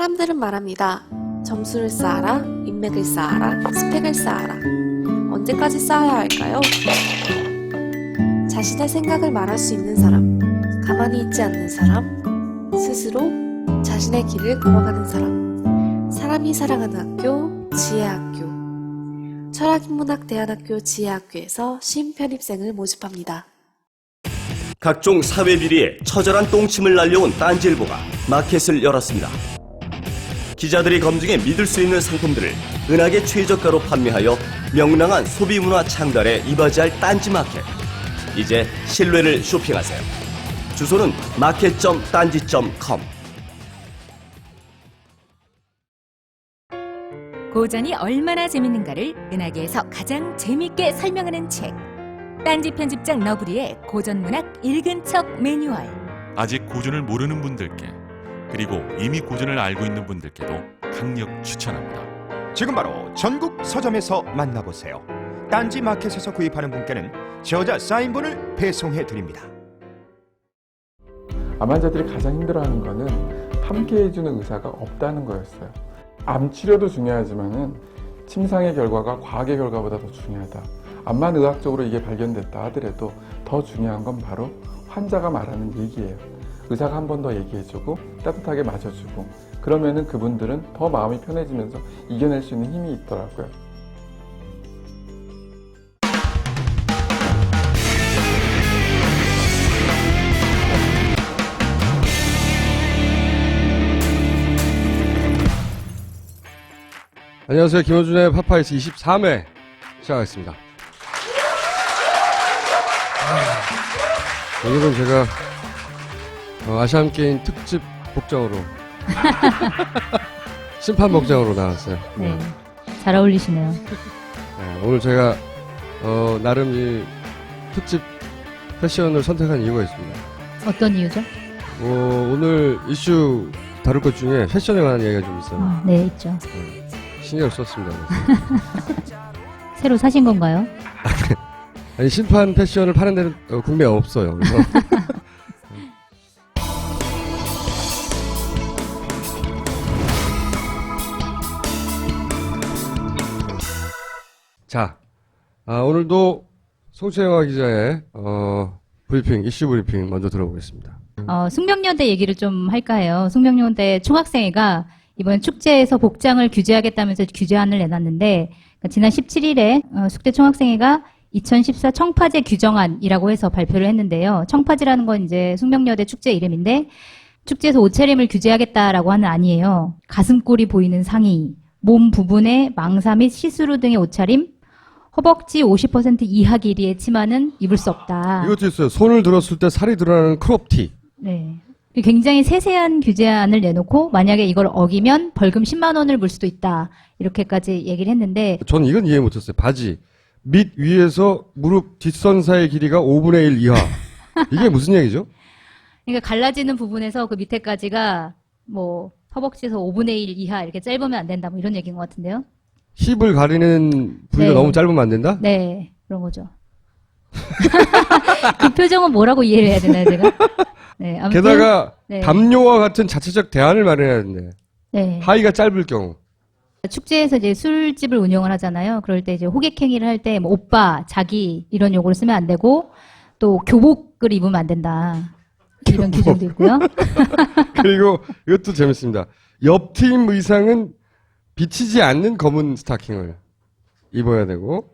사람들은 말합니다. 점수를 쌓아라, 인맥을 쌓아라, 스펙을 쌓아라. 언제까지 쌓아야 할까요? 자신의 생각을 말할 수 있는 사람, 가만히 있지 않는 사람, 스스로 자신의 길을 걸어가는 사람. 사람이 사랑하는 학교, 지혜학교. 철학인문학대안학교 지혜학교에서 신편입생을 모집합니다. 각종 사회 비리에 처절한 똥침을 날려온 딴지일보가 마켓을 열었습니다. 기자들이 검증해 믿을 수 있는 상품들을 은하계 최저가로 판매하여 명랑한 소비문화 창달에 이바지할 딴지마켓. 이제 신뢰를 쇼핑하세요. 주소는 market.딴지.com. 고전이 얼마나 재밌는가를 은하계에서 가장 재밌게 설명하는 책. 딴지 편집장 너브리의 고전문학 읽은 척 매뉴얼. 아직 고전을 모르는 분들께, 그리고 이미 고전을 알고 있는 분들께도 강력 추천합니다. 지금 바로 전국 서점에서 만나보세요. 딴지 마켓에서 구입하는 분께는 저자 사인본을 배송해 드립니다. 암 환자들이 가장 힘들어하는 거는 함께 해주는 의사가 없다는 거였어요. 암 치료도 중요하지만은 침상의 결과가 과학의 결과보다 더 중요하다. 암만 의학적으로 이게 발견됐다 하더라도 더 중요한 건 바로 환자가 말하는 얘기예요. 의사가 한 번 더 얘기해주고 따뜻하게 맞아주고 그러면은 그분들은 더 마음이 편해지면서 이겨낼 수 있는 힘이 있더라고요. 안녕하세요. 김호준의 파파이스 23회 시작하겠습니다. 오늘은 제가 아시안게임 특집 복장으로 심판 복장으로 나왔어요. 네, 잘 어울리시네요. 네, 오늘 제가 나름 이 특집 패션을 선택한 이유가 있습니다. 어떤 이유죠? 오늘 이슈 다룰 것 중에 패션에 관한 얘기가 좀 있어요. 네, 있죠. 네, 신경을 썼습니다. 새로 사신 건가요? 아니, 심판 패션을 파는 데는 국내에 없어요. 그래서 자, 오늘도 송채영화 기자의 브리핑, 이슈 브리핑 먼저 들어보겠습니다. 숙명여대 얘기를 좀 할까 해요. 숙명여대 총학생회가 이번 축제에서 복장을 규제하겠다면서 규제안을 내놨는데, 그러니까 지난 17일에 숙대 총학생회가 2014 청파제 규정안이라고 해서 발표를 했는데요. 청파제라는 건 이제 숙명여대 축제 이름인데, 축제에서 옷차림을 규제하겠다라고 하는 안이에요. 가슴골이 보이는 상의, 몸 부분에 망사 및 시스루 등의 옷차림, 허벅지 50% 이하 길이의 치마는 입을 수 없다. 이것도 있어요. 손을 들었을 때 살이 드러나는 크롭티. 네. 굉장히 세세한 규제안을 내놓고 만약에 이걸 어기면 벌금 10만 원을 물 수도 있다. 이렇게까지 얘기를 했는데 저는 이건 이해 못했어요. 바지 밑 위에서 무릎 뒷선 사이 길이가 5분의 1 이하. 이게 무슨 얘기죠? 그러니까 갈라지는 부분에서 그 밑에까지가 뭐 허벅지에서 5분의 1 이하 이렇게 짧으면 안 된다. 뭐 이런 얘기인 것 같은데요. 힙을 가리는 부위가 네. 너무 짧으면 안 된다? 네. 그런 거죠. 그 표정은 뭐라고 이해를 해야 되나요, 제가? 네, 아무튼, 게다가 네. 담요와 같은 자체적 대안을 마련해야 되는데 네. 하의가 짧을 경우. 축제에서 이제 술집을 운영을 하잖아요. 그럴 때 이제 호객행위를 할 때 뭐 오빠, 자기 이런 용어를 쓰면 안 되고 또 교복을 입으면 안 된다. 이런 규정도 있고요. 그리고 이것도 재밌습니다. 옆팀 의상은 비치지 않는 검은 스타킹을 입어야 되고,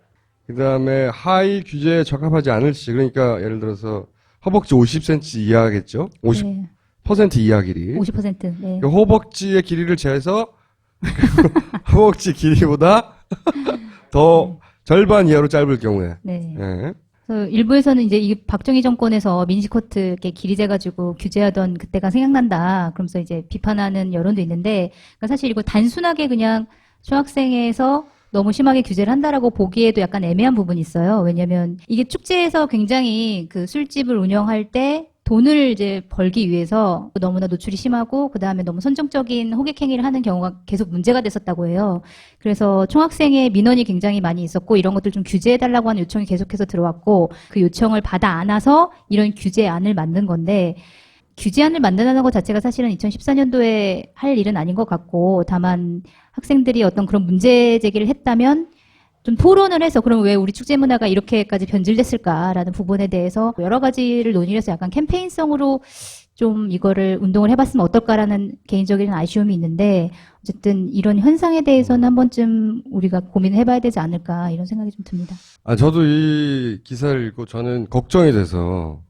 그 다음에 하의 규제에 적합하지 않을 시, 그러니까 예를 들어서 허벅지 50cm 이하겠죠? 50% 네. 이하 길이. 50%. 네. 그 허벅지의 길이를 재서 허벅지 길이보다 더 절반 이하로 짧을 경우에. 네. 예. 그래서 일부에서는 이제 이 박정희 정권에서 민식코트 이렇게 길이 재가지고 규제하던 그때가 생각난다. 그러면서 이제 비판하는 여론도 있는데, 그러니까 사실 이거 단순하게 그냥 중학생에서 너무 심하게 규제를 한다라고 보기에도 약간 애매한 부분이 있어요. 왜냐면 이게 축제에서 굉장히 그 술집을 운영할 때 돈을 이제 벌기 위해서 너무나 노출이 심하고 그 다음에 너무 선정적인 호객행위를 하는 경우가 계속 문제가 됐었다고 해요. 그래서 총학생회 민원이 굉장히 많이 있었고 이런 것들 좀 규제해달라고 하는 요청이 계속해서 들어왔고 그 요청을 받아 안아서 이런 규제안을 만든 건데 규제안을 만든다는 것 자체가 사실은 2014년도에 할 일은 아닌 것 같고, 다만 학생들이 어떤 그런 문제 제기를 했다면 좀 토론을 해서 그럼 왜 우리 축제 문화가 이렇게까지 변질됐을까라는 부분에 대해서 여러 가지를 논의를 해서 약간 캠페인성으로 좀 이거를 운동을 해봤으면 어떨까라는 개인적인 아쉬움이 있는데, 어쨌든 이런 현상에 대해서는 한 번쯤 우리가 고민을 해봐야 되지 않을까 이런 생각이 좀 듭니다. 저도 이 기사를 읽고 저는 걱정이 돼서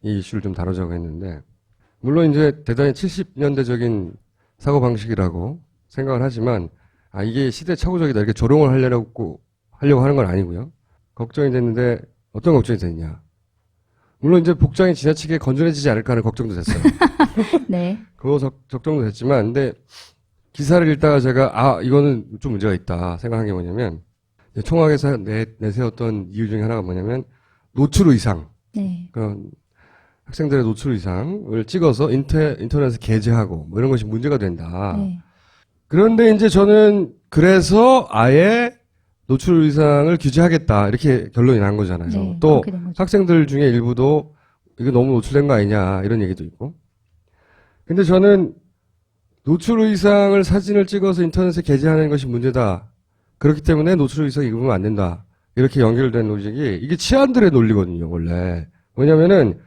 이 이슈를 좀 다루자고 했는데, 물론 이제 대단히 70년대적인 사고방식이라고 생각을 하지만, 이게 시대착오적이다, 이렇게 조롱을 하려고 하는 건 아니고요. 걱정이 됐는데, 어떤 걱정이 됐냐. 물론 이제 복장이 지나치게 건전해지지 않을까 하는 걱정도 됐어요. 네. 그거 걱정도 됐지만, 근데 기사를 읽다가 제가, 이거는 좀 문제가 있다 생각한 게 뭐냐면, 총학에서 내세웠던 이유 중에 하나가 뭐냐면, 노출 의상. 네. 그런 학생들의 노출 의상을 찍어서 인터넷에 게재하고 뭐 이런 것이 문제가 된다. 네. 그런데 이제 저는 그래서 아예 노출 의상을 규제하겠다 이렇게 결론이 난 거잖아요. 네, 또 그렇게 된 거죠. 학생들 중에 일부도 이거 너무 노출된 거 아니냐 이런 얘기도 있고. 근데 저는 노출 의상을 사진을 찍어서 인터넷에 게재하는 것이 문제다. 그렇기 때문에 노출 의상 입으면 안 된다. 이렇게 연결된 로직이 이게 치안들의 논리거든요, 원래. 왜냐면은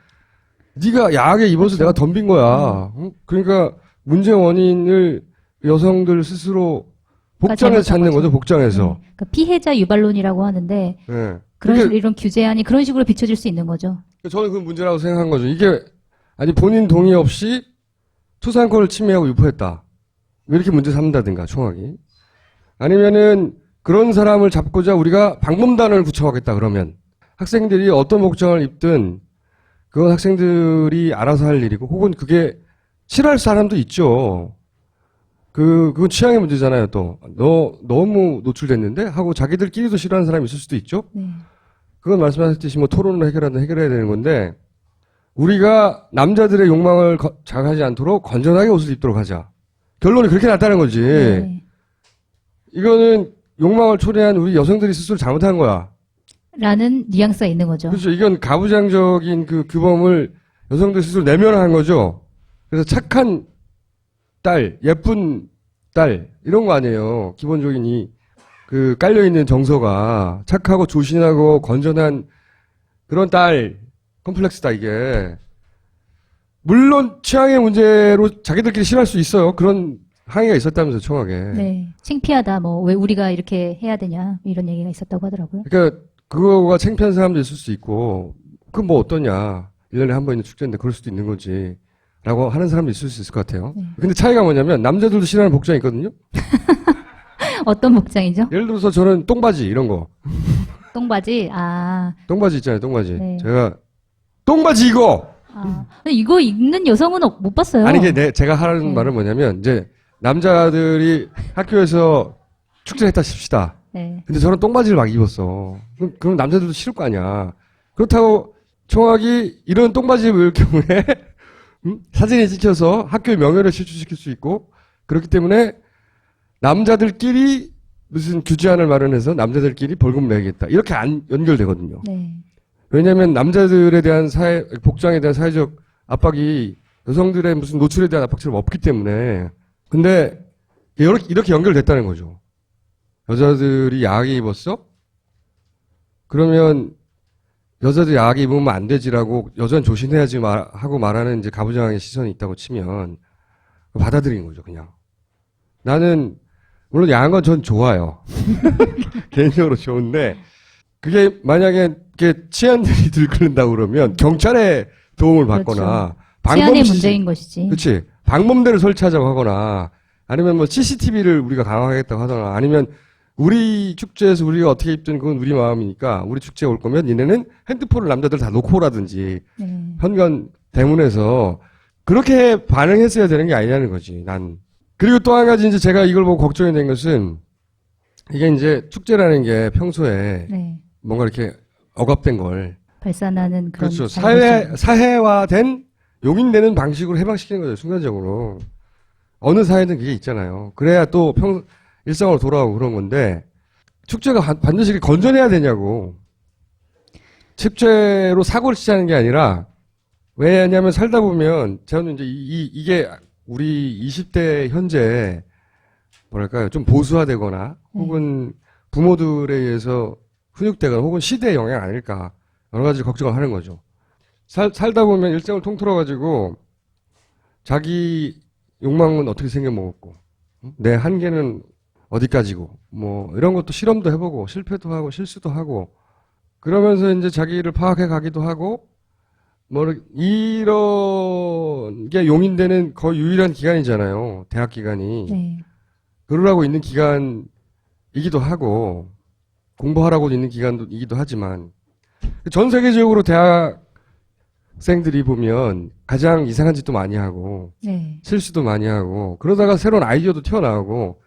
네가 야하게 입어서 내가 덤빈 거야. 그러니까 문제 원인을 여성들 스스로 복장에서 찾는 거죠, 복장에서. 네. 그러니까 피해자 유발론이라고 하는데 네. 그런 그러니까 이런 규제안이 그런 식으로 비춰질 수 있는 거죠. 저는 그건 문제라고 생각한 거죠. 이게 본인 동의 없이 초상권을 침해하고 유포했다. 왜 이렇게 문제 삼는다든가, 총학이. 아니면은 그런 사람을 잡고자 우리가 방범단을 구축하겠다 그러면 학생들이 어떤 복장을 입든 그건 학생들이 알아서 할 일이고, 혹은 그게 싫어할 사람도 있죠. 그건 취향의 문제잖아요, 또. 너무 노출됐는데? 하고 자기들끼리도 싫어하는 사람이 있을 수도 있죠? 네. 그건 말씀하셨듯이 뭐 토론으로 해결해야 되는 건데, 우리가 남자들의 욕망을 자극하지 않도록 건전하게 옷을 입도록 하자. 결론이 그렇게 났다는 거지. 네. 이거는 욕망을 초래한 우리 여성들이 스스로 잘못한 거야. 라는 뉘앙스가 있는 거죠. 그렇죠. 이건 가부장적인 그 규범을 여성들 스스로 내면화한 거죠. 그래서 착한 딸, 예쁜 딸, 이런 거 아니에요. 기본적인 그 깔려있는 정서가 착하고 조신하고 건전한 그런 딸, 컴플렉스다, 이게. 물론 취향의 문제로 자기들끼리 싫어할 수 있어요. 그런 항의가 있었다면서, 청하게. 네. 창피하다, 뭐, 왜 우리가 이렇게 해야 되냐, 이런 얘기가 있었다고 하더라고요. 그러니까 그거가 창피한 사람도 있을 수 있고, 그건 뭐 어떠냐. 1년에 한 번 있는 축제인데 그럴 수도 있는 거지. 라고 하는 사람도 있을 수 있을 것 같아요. 네. 근데 차이가 뭐냐면, 남자들도 싫어하는 복장이 있거든요? 어떤 복장이죠? 예를 들어서 저는 똥바지, 이런 거. 똥바지? 똥바지 있잖아요, 똥바지. 네. 제가, 똥바지 이거! 근데 이거 입는 여성은 못 봤어요. 아니, 이게 제가 하는 네. 말은 뭐냐면, 이제, 남자들이 학교에서 축제를 했다 칩시다. 네. 근데 저는 똥바지를 막 입었어. 그럼 남자들도 싫을 거 아니야. 그렇다고 총학이 이런 똥바지를 입을 경우에 사진이 찍혀서 학교의 명예를 실추시킬 수 있고, 그렇기 때문에 남자들끼리 무슨 규제안을 마련해서 남자들끼리 벌금 내야겠다. 이렇게 안 연결되거든요. 네. 왜냐하면 남자들에 대한 복장에 대한 사회적 압박이 여성들의 무슨 노출에 대한 압박처럼 없기 때문에. 근데 이렇게 연결됐다는 거죠. 여자들이 야하게 입었어? 그러면 여자들이 야하게 입으면 안 되지라고 여자는 조심해야지 하고 말하는 이제 가부장의 시선이 있다고 치면 받아들인 거죠, 그냥. 나는 물론 야한 건 전 좋아요. 개인적으로 좋은데 그게 만약에 치안들이 들끓는다고 그러면 경찰의 도움을 받거나 그렇죠. 치안의 문제인 것이지. 그렇지. 방범대를 설치하자고 하거나 아니면 뭐 CCTV를 우리가 강화하겠다고 하거나 아니면 우리 축제에서 우리가 어떻게 입든 그건 우리 마음이니까 우리 축제에 올 거면 니네는 핸드폰을 남자들 다 놓고 오라든지 네. 현관 대문에서 그렇게 반응했어야 되는 게 아니냐는 거지, 난. 그리고 또 한 가지 이제 제가 이걸 보고 걱정이 된 것은 이게 이제 축제라는 게 평소에 네. 뭔가 이렇게 억압된 걸. 발산하는 그런. 그렇죠. 사회화된 용인되는 방식으로 해방시키는 거죠, 순간적으로. 어느 사회든 그게 있잖아요. 그래야 또 일상으로 돌아오고 그런 건데, 축제가 반드시 건전해야 되냐고. 축제로 사고를 치자는 게 아니라, 왜냐하면 살다 보면 저는 이제 이게 우리 20대 현재 뭐랄까요 좀 보수화되거나 혹은 부모들에 의해서 훈육되거나 혹은 시대의 영향 아닐까 여러 가지 걱정을 하는 거죠. 살다 보면 일생을 통틀어 가지고 자기 욕망은 어떻게 생겨먹었고 내 한계는 어디까지고 뭐 이런 것도 실험도 해보고 실패도 하고 실수도 하고 그러면서 이제 자기를 파악해 가기도 하고 뭐 이런 게 용인되는 거의 유일한 기간이잖아요. 대학 기간이. 네. 그러라고 있는 기간이기도 하고 공부하라고 있는 기간이기도 하지만 전 세계적으로 대학생들이 보면 가장 이상한 짓도 많이 하고 네. 실수도 많이 하고 그러다가 새로운 아이디어도 튀어나오고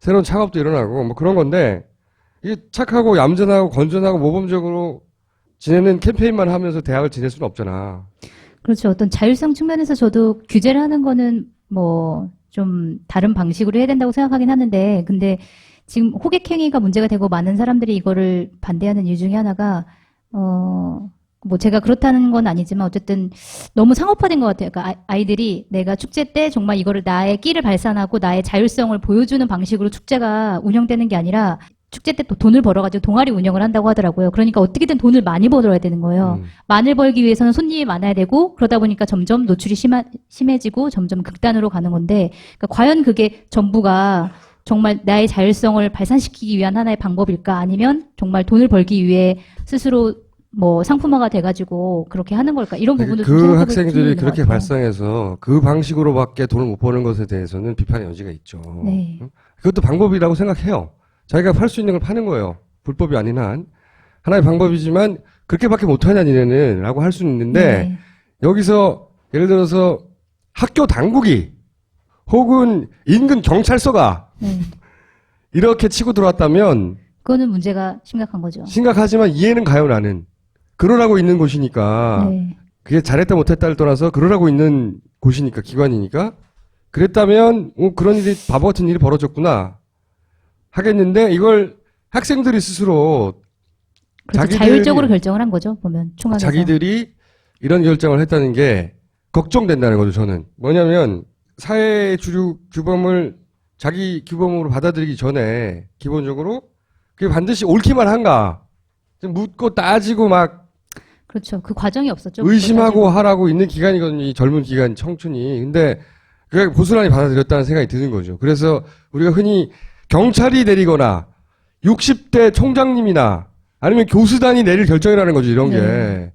새로운 창업도 일어나고 뭐 그런 건데 이게 착하고 얌전하고 건전하고 모범적으로 지내는 캠페인만 하면서 대학을 지낼 수는 없잖아. 그렇죠. 어떤 자율성 측면에서 저도 규제를 하는 거는 뭐 좀 다른 방식으로 해야 된다고 생각하긴 하는데, 근데 지금 호객행위가 문제가 되고 많은 사람들이 이거를 반대하는 이유 중에 하나가, 뭐 제가 그렇다는 건 아니지만 어쨌든 너무 상업화된 것 같아요. 그러니까 아이들이 내가 축제 때 정말 이거를 나의 끼를 발산하고 나의 자율성을 보여주는 방식으로 축제가 운영되는 게 아니라 축제 때 또 돈을 벌어가지고 동아리 운영을 한다고 하더라고요. 그러니까 어떻게든 돈을 많이 벌어야 되는 거예요. 많이 벌기 위해서는 손님이 많아야 되고 그러다 보니까 점점 노출이 심해지고 점점 극단으로 가는 건데 그러니까 과연 그게 전부가 정말 나의 자율성을 발산시키기 위한 하나의 방법일까? 아니면 정말 돈을 벌기 위해 스스로 뭐 상품화가 돼가지고 그렇게 하는 걸까? 이런 부분도 좀 그 생각해볼 학생들이 필요가 있는 것 그렇게 같아요. 발상해서 그 방식으로밖에 돈을 못 버는 것에 대해서는 비판의 여지가 있죠. 네. 그것도 방법이라고 생각해요. 자기가 팔 수 있는 걸 파는 거예요. 불법이 아닌 한. 하나의 방법이지만 그렇게밖에 못하냐 니네는 라고 할 수는 있는데 네. 여기서 예를 들어서 학교 당국이 혹은 인근 경찰서가 네. 이렇게 치고 들어왔다면 그거는 문제가 심각한 거죠. 심각하지만 이해는 가요 나는. 그러라고 있는 곳이니까 네. 그게 잘했다 못했다를 떠나서 그러라고 있는 곳이니까 기관이니까 그랬다면 그런 일이 바보 같은 일이 벌어졌구나 하겠는데 이걸 학생들이 스스로 그렇죠. 자율적으로 결정을 한 거죠. 보면 총학에서. 자기들이 이런 결정을 했다는 게 걱정된다는 거죠. 저는 뭐냐면 사회 주류 규범을 자기 규범으로 받아들이기 전에 기본적으로 그게 반드시 옳기만 한가 좀 묻고 따지고 막 그렇죠. 그 과정이 없었죠. 의심하고 하라고 있는 기간이거든요. 이 젊은 기간 청춘이. 근데 그게 고스란히 받아들였다는 생각이 드는 거죠. 그래서 우리가 흔히 경찰이 내리거나 60대 총장님이나 아니면 교수단이 내릴 결정이라는 거죠. 이런 게. 네.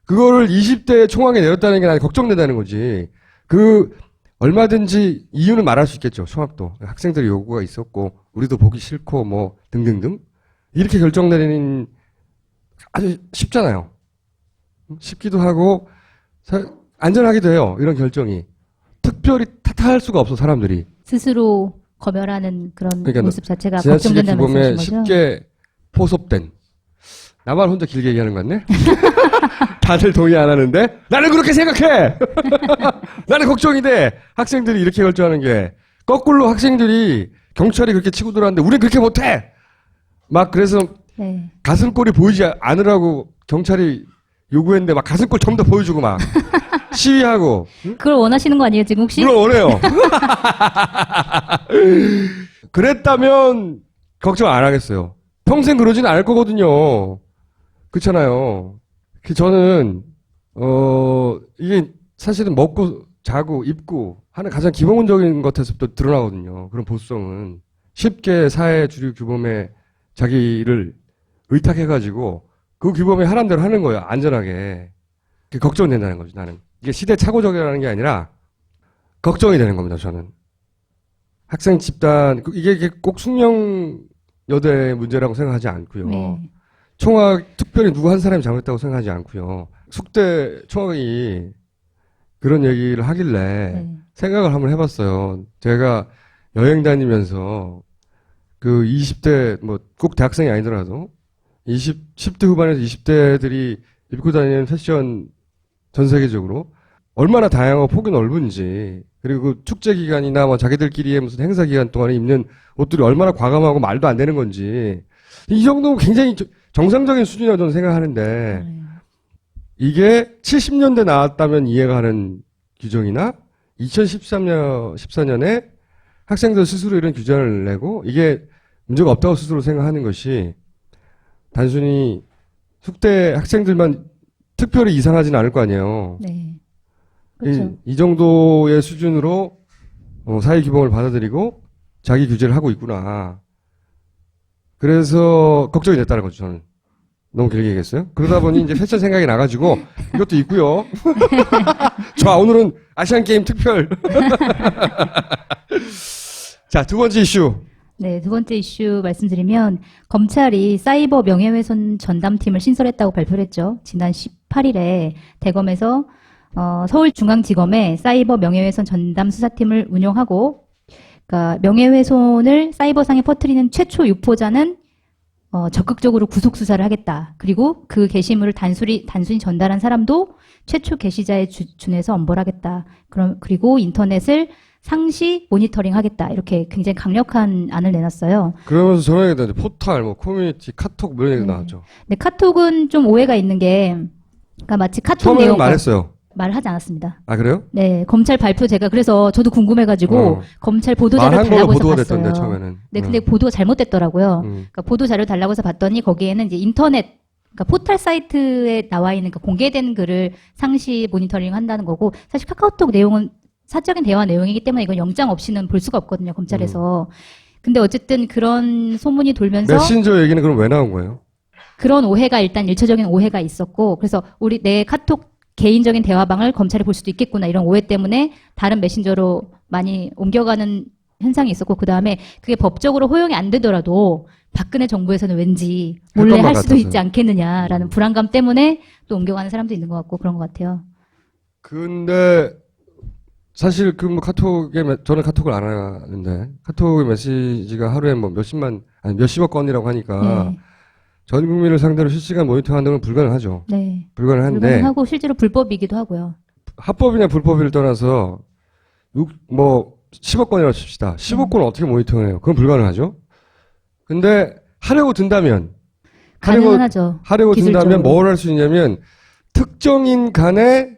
그거를 20대 총학에 내렸다는 게 난 걱정된다는 거지. 얼마든지 이유는 말할 수 있겠죠. 총학도. 학생들의 요구가 있었고 우리도 보기 싫고 뭐 등등등. 이렇게 결정 내리는 아주 쉽잖아요. 쉽기도 하고 안전하기도 해요. 이런 결정이. 특별히 탓할 수가 없어 사람들이. 스스로 검열하는 그런 그러니까 모습 자체가 지나치게 걱정된다는 규범에 말씀이신 거죠? 쉽게 포섭된. 나만 혼자 길게 얘기하는 것 같네? 다들 동의 안 하는데? 나는 그렇게 생각해! 나는 걱정이 돼! 학생들이 이렇게 결정하는 게. 거꾸로 학생들이 경찰이 그렇게 치고 들어왔는데 우린 그렇게 못해! 막 그래서 네. 가슴골이 보이지 않으라고 경찰이 요구했는데 막 가슴골 전부 다 보여주고 막 시위하고. 그걸 원하시는 거 아니에요, 지금 혹시? 물론 원해요. 그랬다면 걱정 안 하겠어요. 평생 그러진 않을 거거든요. 그렇잖아요. 저는 이게 사실은 먹고 자고 입고 하는 가장 기본적인 것에서부터 드러나거든요. 그런 보수성은 쉽게 사회 주류 규범에 자기를 의탁해가지고 그 규범에 하란 대로 하는 거예요. 안전하게. 그게 걱정된다는 거죠. 나는 이게 시대착오적이라는 게 아니라 걱정이 되는 겁니다. 저는 학생 집단 이게 꼭 숙명여대 문제라고 생각하지 않고요. 네. 총학 특별히 누구 한 사람이 잘못했다고 생각하지 않고요. 숙대 총학이 그런 얘기를 하길래 네. 생각을 한번 해봤어요. 제가 여행 다니면서 그 20대 뭐 꼭 대학생이 아니더라도 10대 후반에서 20대들이 입고 다니는 패션 전 세계적으로 얼마나 다양하고 폭이 넓은지 그리고 축제 기간이나 뭐 자기들끼리의 무슨 행사 기간 동안에 입는 옷들이 얼마나 과감하고 말도 안 되는 건지 이 정도면 굉장히 정상적인 수준이라고 저는 생각하는데 이게 70년대 나왔다면 이해가 가는 규정이나 2014년에 학생들 스스로 이런 규정을 내고 이게 문제가 없다고 스스로 생각하는 것이 단순히 숙대 학생들만 특별히 이상하지는 않을 거 아니에요. 네. 그렇죠. 이 정도의 수준으로 사회 규범을 받아들이고 자기 규제를 하고 있구나. 그래서 걱정이 됐다는 거죠, 저는. 너무 길게 얘기했어요? 그러다 보니 이제 패션 생각이 나가지고 이것도 있고요. 좋아, 오늘은 아시안게임 특별. 자, 두 번째 이슈. 네, 두 번째 이슈 말씀드리면 검찰이 사이버 명예훼손 전담팀을 신설했다고 발표를 했죠. 지난 18일에 대검에서 서울중앙지검에 사이버 명예훼손 전담 수사팀을 운영하고, 그러니까 명예훼손을 사이버상에 퍼뜨리는 최초 유포자는 적극적으로 구속 수사를 하겠다. 그리고 그 게시물을 단순히 전달한 사람도 최초 게시자에 준해서 엄벌하겠다. 그리고 인터넷을 상시 모니터링 하겠다. 이렇게 굉장히 강력한 안을 내놨어요. 그러면서 저런 얘기도 하죠. 포탈, 커뮤니티, 카톡 이런 얘기도 나왔죠. 근데 카톡은 좀 오해가 있는 게, 그러니까 마치 카톡 처음에는 내용 말했어요. 말하지 않았습니다. 아, 그래요? 네, 검찰 발표 제가 그래서 저도 궁금해가지고 검찰 보도 자료 말한 걸로 달라고 해서 보도가 봤어요. 됐던데, 처음에는. 네, 근데 보도가 잘못됐더라고요. 그러니까 보도 자료 달라고 해서 봤더니 거기에는 이제 인터넷, 그러니까 포털 사이트에 나와 있는 그 공개된 글을 상시 모니터링 한다는 거고, 사실 카카오톡 내용은 사적인 대화 내용이기 때문에 이건 영장 없이는 볼 수가 없거든요, 검찰에서. 근데 어쨌든 그런 소문이 돌면서 메신저 얘기는 그럼 왜 나온 거예요? 그런 오해가 일단 일차적인 오해가 있었고, 그래서 내 카톡 개인적인 대화방을 검찰이 볼 수도 있겠구나 이런 오해 때문에 다른 메신저로 많이 옮겨가는 현상이 있었고, 그 다음에 그게 법적으로 허용이 안 되더라도 박근혜 정부에서는 왠지 몰래 할 수도 있지 않겠느냐라는 불안감 때문에 또 옮겨가는 사람도 있는 것 같고 그런 것 같아요. 근데 사실 저는 카톡을 안 하는데 카톡의 메시지가 하루에 뭐 몇십억 건이라고 하니까 네. 전 국민을 상대로 실시간 모니터링하는 건 불가능하죠. 네. 불가능한데 불가능하고 실제로 불법이기도 하고요. 합법이냐 불법을 떠나서 10억 건이라고 칩시다. 10억 건을 어떻게 모니터링해요? 그건 불가능하죠. 근데 하려고 든다면 가능하죠. 하려고 든다면 기술적으로. 뭘 할 수 있냐면 특정인 간의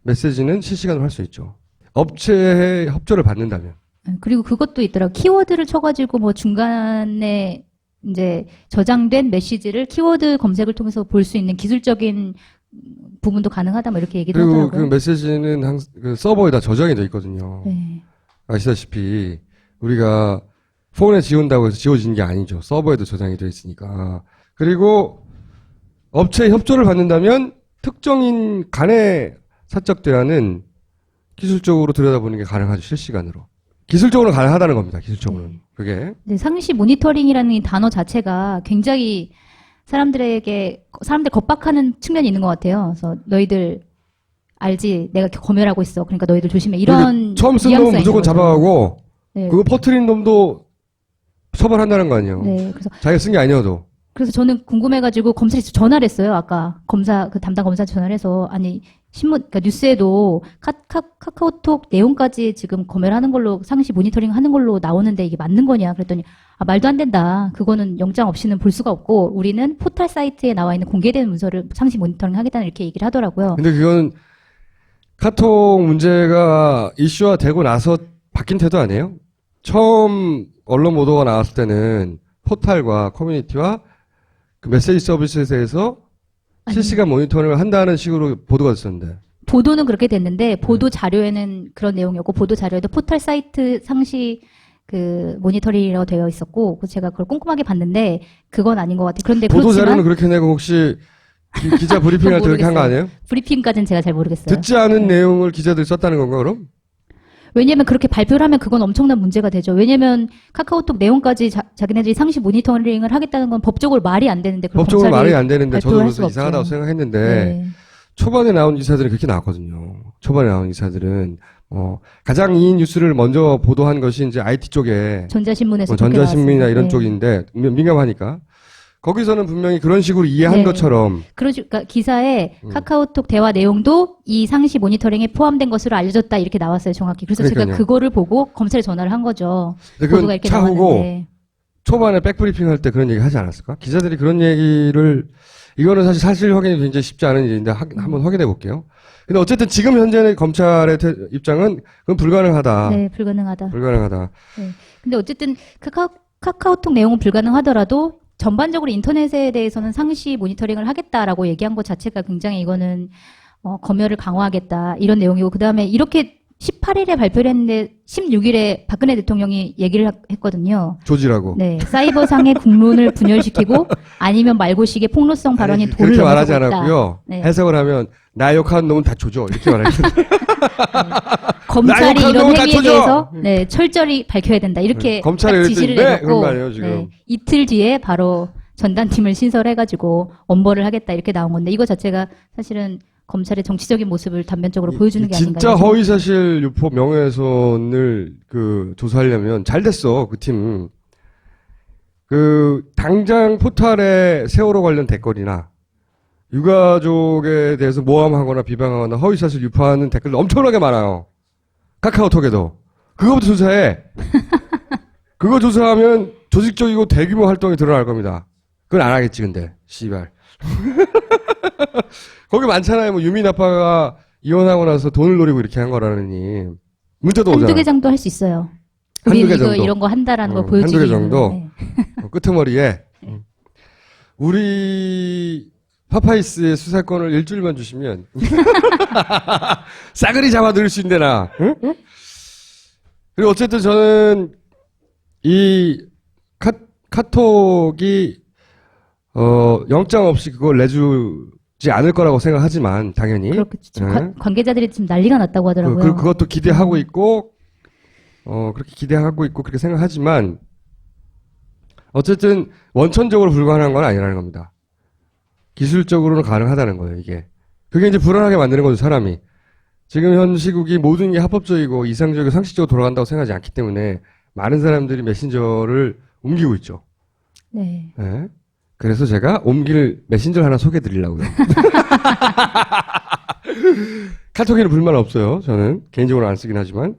메시지는 실시간으로 할 수 있죠. 업체의 협조를 받는다면. 그리고 그것도 있더라고. 키워드를 쳐가지고 뭐 중간에 이제 저장된 메시지를 키워드 검색을 통해서 볼 수 있는 기술적인 부분도 가능하다 뭐 이렇게 얘기도 그리고 하더라고요. 그 메시지는 그 서버에다 저장이 돼 있거든요. 네. 아시다시피 우리가 폰에 지운다고 해서 지워지는 게 아니죠. 서버에도 저장이 돼 있으니까. 그리고 업체의 협조를 받는다면 특정인 간의 사적 대화는 기술적으로 들여다보는 게 가능하죠. 실시간으로. 기술적으로 가능하다는 겁니다. 기술적으로는. 그게. 네, 상시 모니터링이라는 이 단어 자체가 굉장히 사람들 겁박하는 측면이 있는 것 같아요. 그래서 너희들 알지? 내가 검열하고 있어. 그러니까 너희들 조심해. 이런 처음 쓴 놈은 무조건 잡아가고 네. 그거 퍼뜨린 놈도 처벌한다는 거 아니에요. 네, 자기가 쓴 게 아니어도. 그래서 저는 궁금해가지고 검찰에 전화를 했어요. 아까 담당 검사 전화를 해서 아니 그러니까 뉴스에도 카카오톡 내용까지 지금 검열하는 걸로 상시 모니터링 하는 걸로 나오는데 이게 맞는 거냐 그랬더니 말도 안 된다. 그거는 영장 없이는 볼 수가 없고 우리는 포털 사이트에 나와 있는 공개된 문서를 상시 모니터링 하겠다는 이렇게 얘기를 하더라고요. 근데 그건 카톡 문제가 이슈화 되고 나서 바뀐 태도 아니에요? 처음 언론 보도가 나왔을 때는 포털과 커뮤니티와 그 메시지 서비스에 대해서 실시간 모니터링을 한다는 식으로 보도가 됐었는데. 보도는 그렇게 됐는데 보도 자료에는 그런 내용이었고 보도 자료에도 포털 사이트 상시 그 모니터링이라고 되어 있었고 제가 그걸 꼼꼼하게 봤는데 그건 아닌 것 같아요. 그런데 보도 그렇지만 자료는 그렇게 내고 혹시 기자 브리핑할 때 그렇게 한 거 아니에요? 브리핑까지는 제가 잘 모르겠어요. 듣지 않은 내용을 기자들이 썼다는 건가 그럼? 왜냐면 그렇게 발표를 하면 그건 엄청난 문제가 되죠. 왜냐면 카카오톡 내용까지 자기네들이 상시 모니터링을 하겠다는 건 법적으로 말이 안 되는데 법적으로 말이 안 되는데 저도 발표할 그래서 수가 이상하다고 없죠. 생각했는데 네. 초반에 나온 기사들은 그렇게 나왔거든요. 초반에 나온 기사들은 가장 이 뉴스를 먼저 보도한 것이 이제 IT 쪽에 전자신문에서 전자신문이나 이런 네. 쪽인데 민감하니까 거기서는 분명히 그런 식으로 이해한 네. 것처럼 그러니까 기사에 카카오톡 대화 내용도 이 상시 모니터링에 포함된 것으로 알려졌다 이렇게 나왔어요, 정확히. 그래서 제가 그러니까요. 그거를 보고 검찰에 전화를 한 거죠. 근데 보도가 그건 이렇게 차후고 나왔는데. 초반에 백브리핑 할 때 그런 얘기 하지 않았을까? 기자들이 그런 얘기를 이거는 사실 확인이 굉장히 쉽지 않은 일인데 한번 확인해 볼게요. 근데 어쨌든 지금 현재는 검찰의 입장은 그건 불가능하다. 네, 불가능하다. 불가능하다. 네. 근데 어쨌든 카카오톡 내용은 불가능하더라도 전반적으로 인터넷에 대해서는 상시 모니터링을 하겠다라고 얘기한 것 자체가 굉장히 이거는 검열을 강화하겠다 이런 내용이고, 그 다음에 이렇게 18일에 발표를 했는데 16일에 박근혜 대통령이 얘기를 했거든요. 조지라고. 네, 사이버상의 국론을 분열시키고 아니면 말고식의 폭로성 발언이 도를 그렇게 말하지 넘어서고 있다. 않았고요. 네. 해석을 하면 나 욕하는 놈은 다 조져 이렇게 말했는데 검찰이 나 욕하는 이런 놈은 다 행위에 조져! 대해서 네, 철저히 밝혀야 된다. 이렇게 검찰이 딱 지시를 이랬더니 네, 그런 내렸고 말이에요, 지금. 이틀 뒤에 바로 전단팀을 신설해가지고 엄벌을 하겠다 이렇게 나온 건데, 이거 자체가 사실은 검찰의 정치적인 모습을 단면적으로 보여주는 게 아닌가. 진짜 허위사실 유포 명예훼손을 조사하려면 잘 됐어 그 팀. 당장 포탈에 세월호 관련 댓글이나 유가족에 대해서 모함하거나 비방하거나 허위사실 유포하는 댓글 엄청나게 많아요. 카카오톡에도. 그거부터 조사해. 그거 조사하면 조직적이고 대규모 활동이 드러날 겁니다. 그건 안 하겠지 근데 씨발. 거기 많잖아요. 뭐 유민 아빠가 이혼하고 나서 돈을 노리고 이렇게 한 거라느니 문자도 오잖아. 한두 개 정도 할 수 있어요. 한두 우리는 개 이거 정도. 이런 거 한다라는 걸 한두 보여주기 개 정도. 네. 끄트머리에 우리 파파이스의 수사권을 일주일만 주시면 싸그리 잡아들일 수 있는데나. 응? 그리고 어쨌든 저는 이 카톡이 영장 없이 그걸 내주지 않을 거라고 생각하지만 당연히 그렇겠죠. 네. 관계자들이 지금 난리가 났다고 하더라고요. 그것도 기대하고 있고 그렇게 기대하고 있고 그렇게 생각하지만 어쨌든 원천적으로 불가능한 건 아니라는 겁니다. 기술적으로는 가능하다는 거예요, 이게. 그게 이제 불안하게 만드는 거죠, 사람이. 지금 현 시국이 모든 게 합법적이고 이상적이고 상식적으로 돌아간다고 생각하지 않기 때문에 많은 사람들이 메신저를 옮기고 있죠. 네. 네. 그래서 제가 옮길 메신저를 하나 소개해 드리려고요. 카톡에는 불만 없어요, 저는. 개인적으로 안 쓰긴 하지만.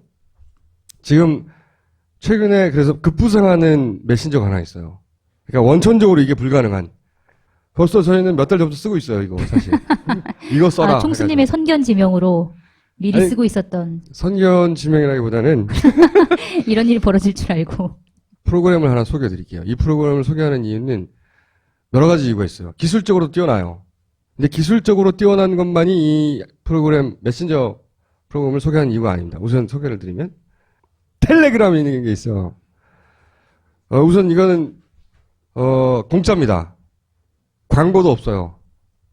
지금 최근에 그래서 급부상하는 메신저가 하나 있어요. 그러니까 원천적으로 이게 불가능한. 벌써 저희는 몇 달 전부터 쓰고 있어요, 이거 사실. 이거 써라. 총수님의 선견 지명으로 미리 아니, 쓰고 있었던 선견 지명이라기보다는 이런 일이 벌어질 줄 알고. 프로그램을 하나 소개해 드릴게요. 이 프로그램을 소개하는 이유는 여러 가지 이유가 있어요. 기술적으로 뛰어나요. 근데 기술적으로 뛰어난 것만이 이 프로그램, 메신저 프로그램을 소개하는 이유가 아닙니다. 우선 소개를 드리면 텔레그램이 있는 게 있어. 우선 이거는 공짜입니다. 광고도 없어요.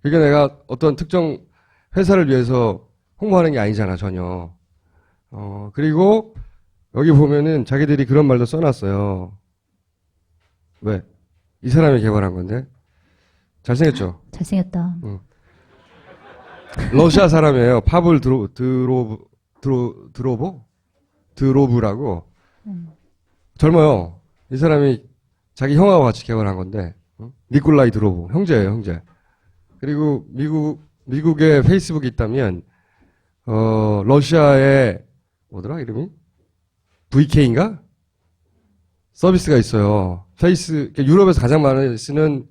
이게 내가 어떤 특정 회사를 위해서 홍보하는 게 아니잖아, 전혀. 그리고 여기 보면은 자기들이 그런 말도 써놨어요. 왜? 이 사람이 개발한 건데. 잘생겼죠? 잘생겼다. 러시아 사람이에요. 파블 드로브라고. 젊어요. 이 사람이 자기 형하고 같이 개발한 건데. 니콜라이 드로브. 형제예요, 형제. 그리고 미국에 페이스북이 있다면, 러시아에, 뭐더라, 이름이? VK인가? 서비스가 있어요. 유럽에서 가장 많이 쓰는,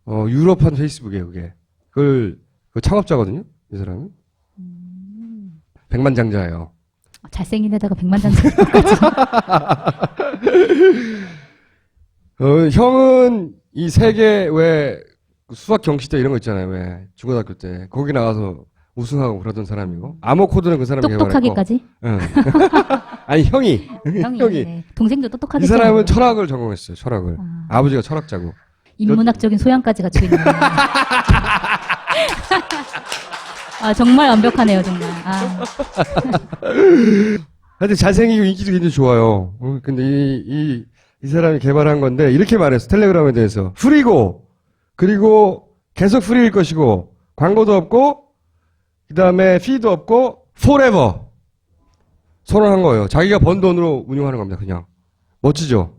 유럽판 페이스북이에요, 그게. 그 창업자거든요, 이 사람은. 백만장자예요. 잘생긴 데다가 백만장자. 형은 이 세계 왜 수학 경시대 이런 거 있잖아요, 왜. 중고등학교 때. 거기 나가서 우승하고 그러던 사람이고. 암호코드는 그 사람이 개발했고. 똑똑하게까지? 응. 아니, 형이. 형이. 네. 동생도 똑똑하게. 이 사람은 철학을 전공했어요, 철학을. 아. 아버지가 철학자고. 인문학적인 소양까지 갖추고 있는. 정말 완벽하네요, 정말. 하여튼 잘생기고 인기도 굉장히 좋아요. 근데 이 사람이 개발한 건데, 이렇게 말했어, 텔레그램에 대해서. 프리고, 그리고 계속 프리일 것이고, 광고도 없고, 그 다음에 피도 없고, forever. 선언한 거예요. 자기가 번 돈으로 운영하는 겁니다, 그냥. 멋지죠?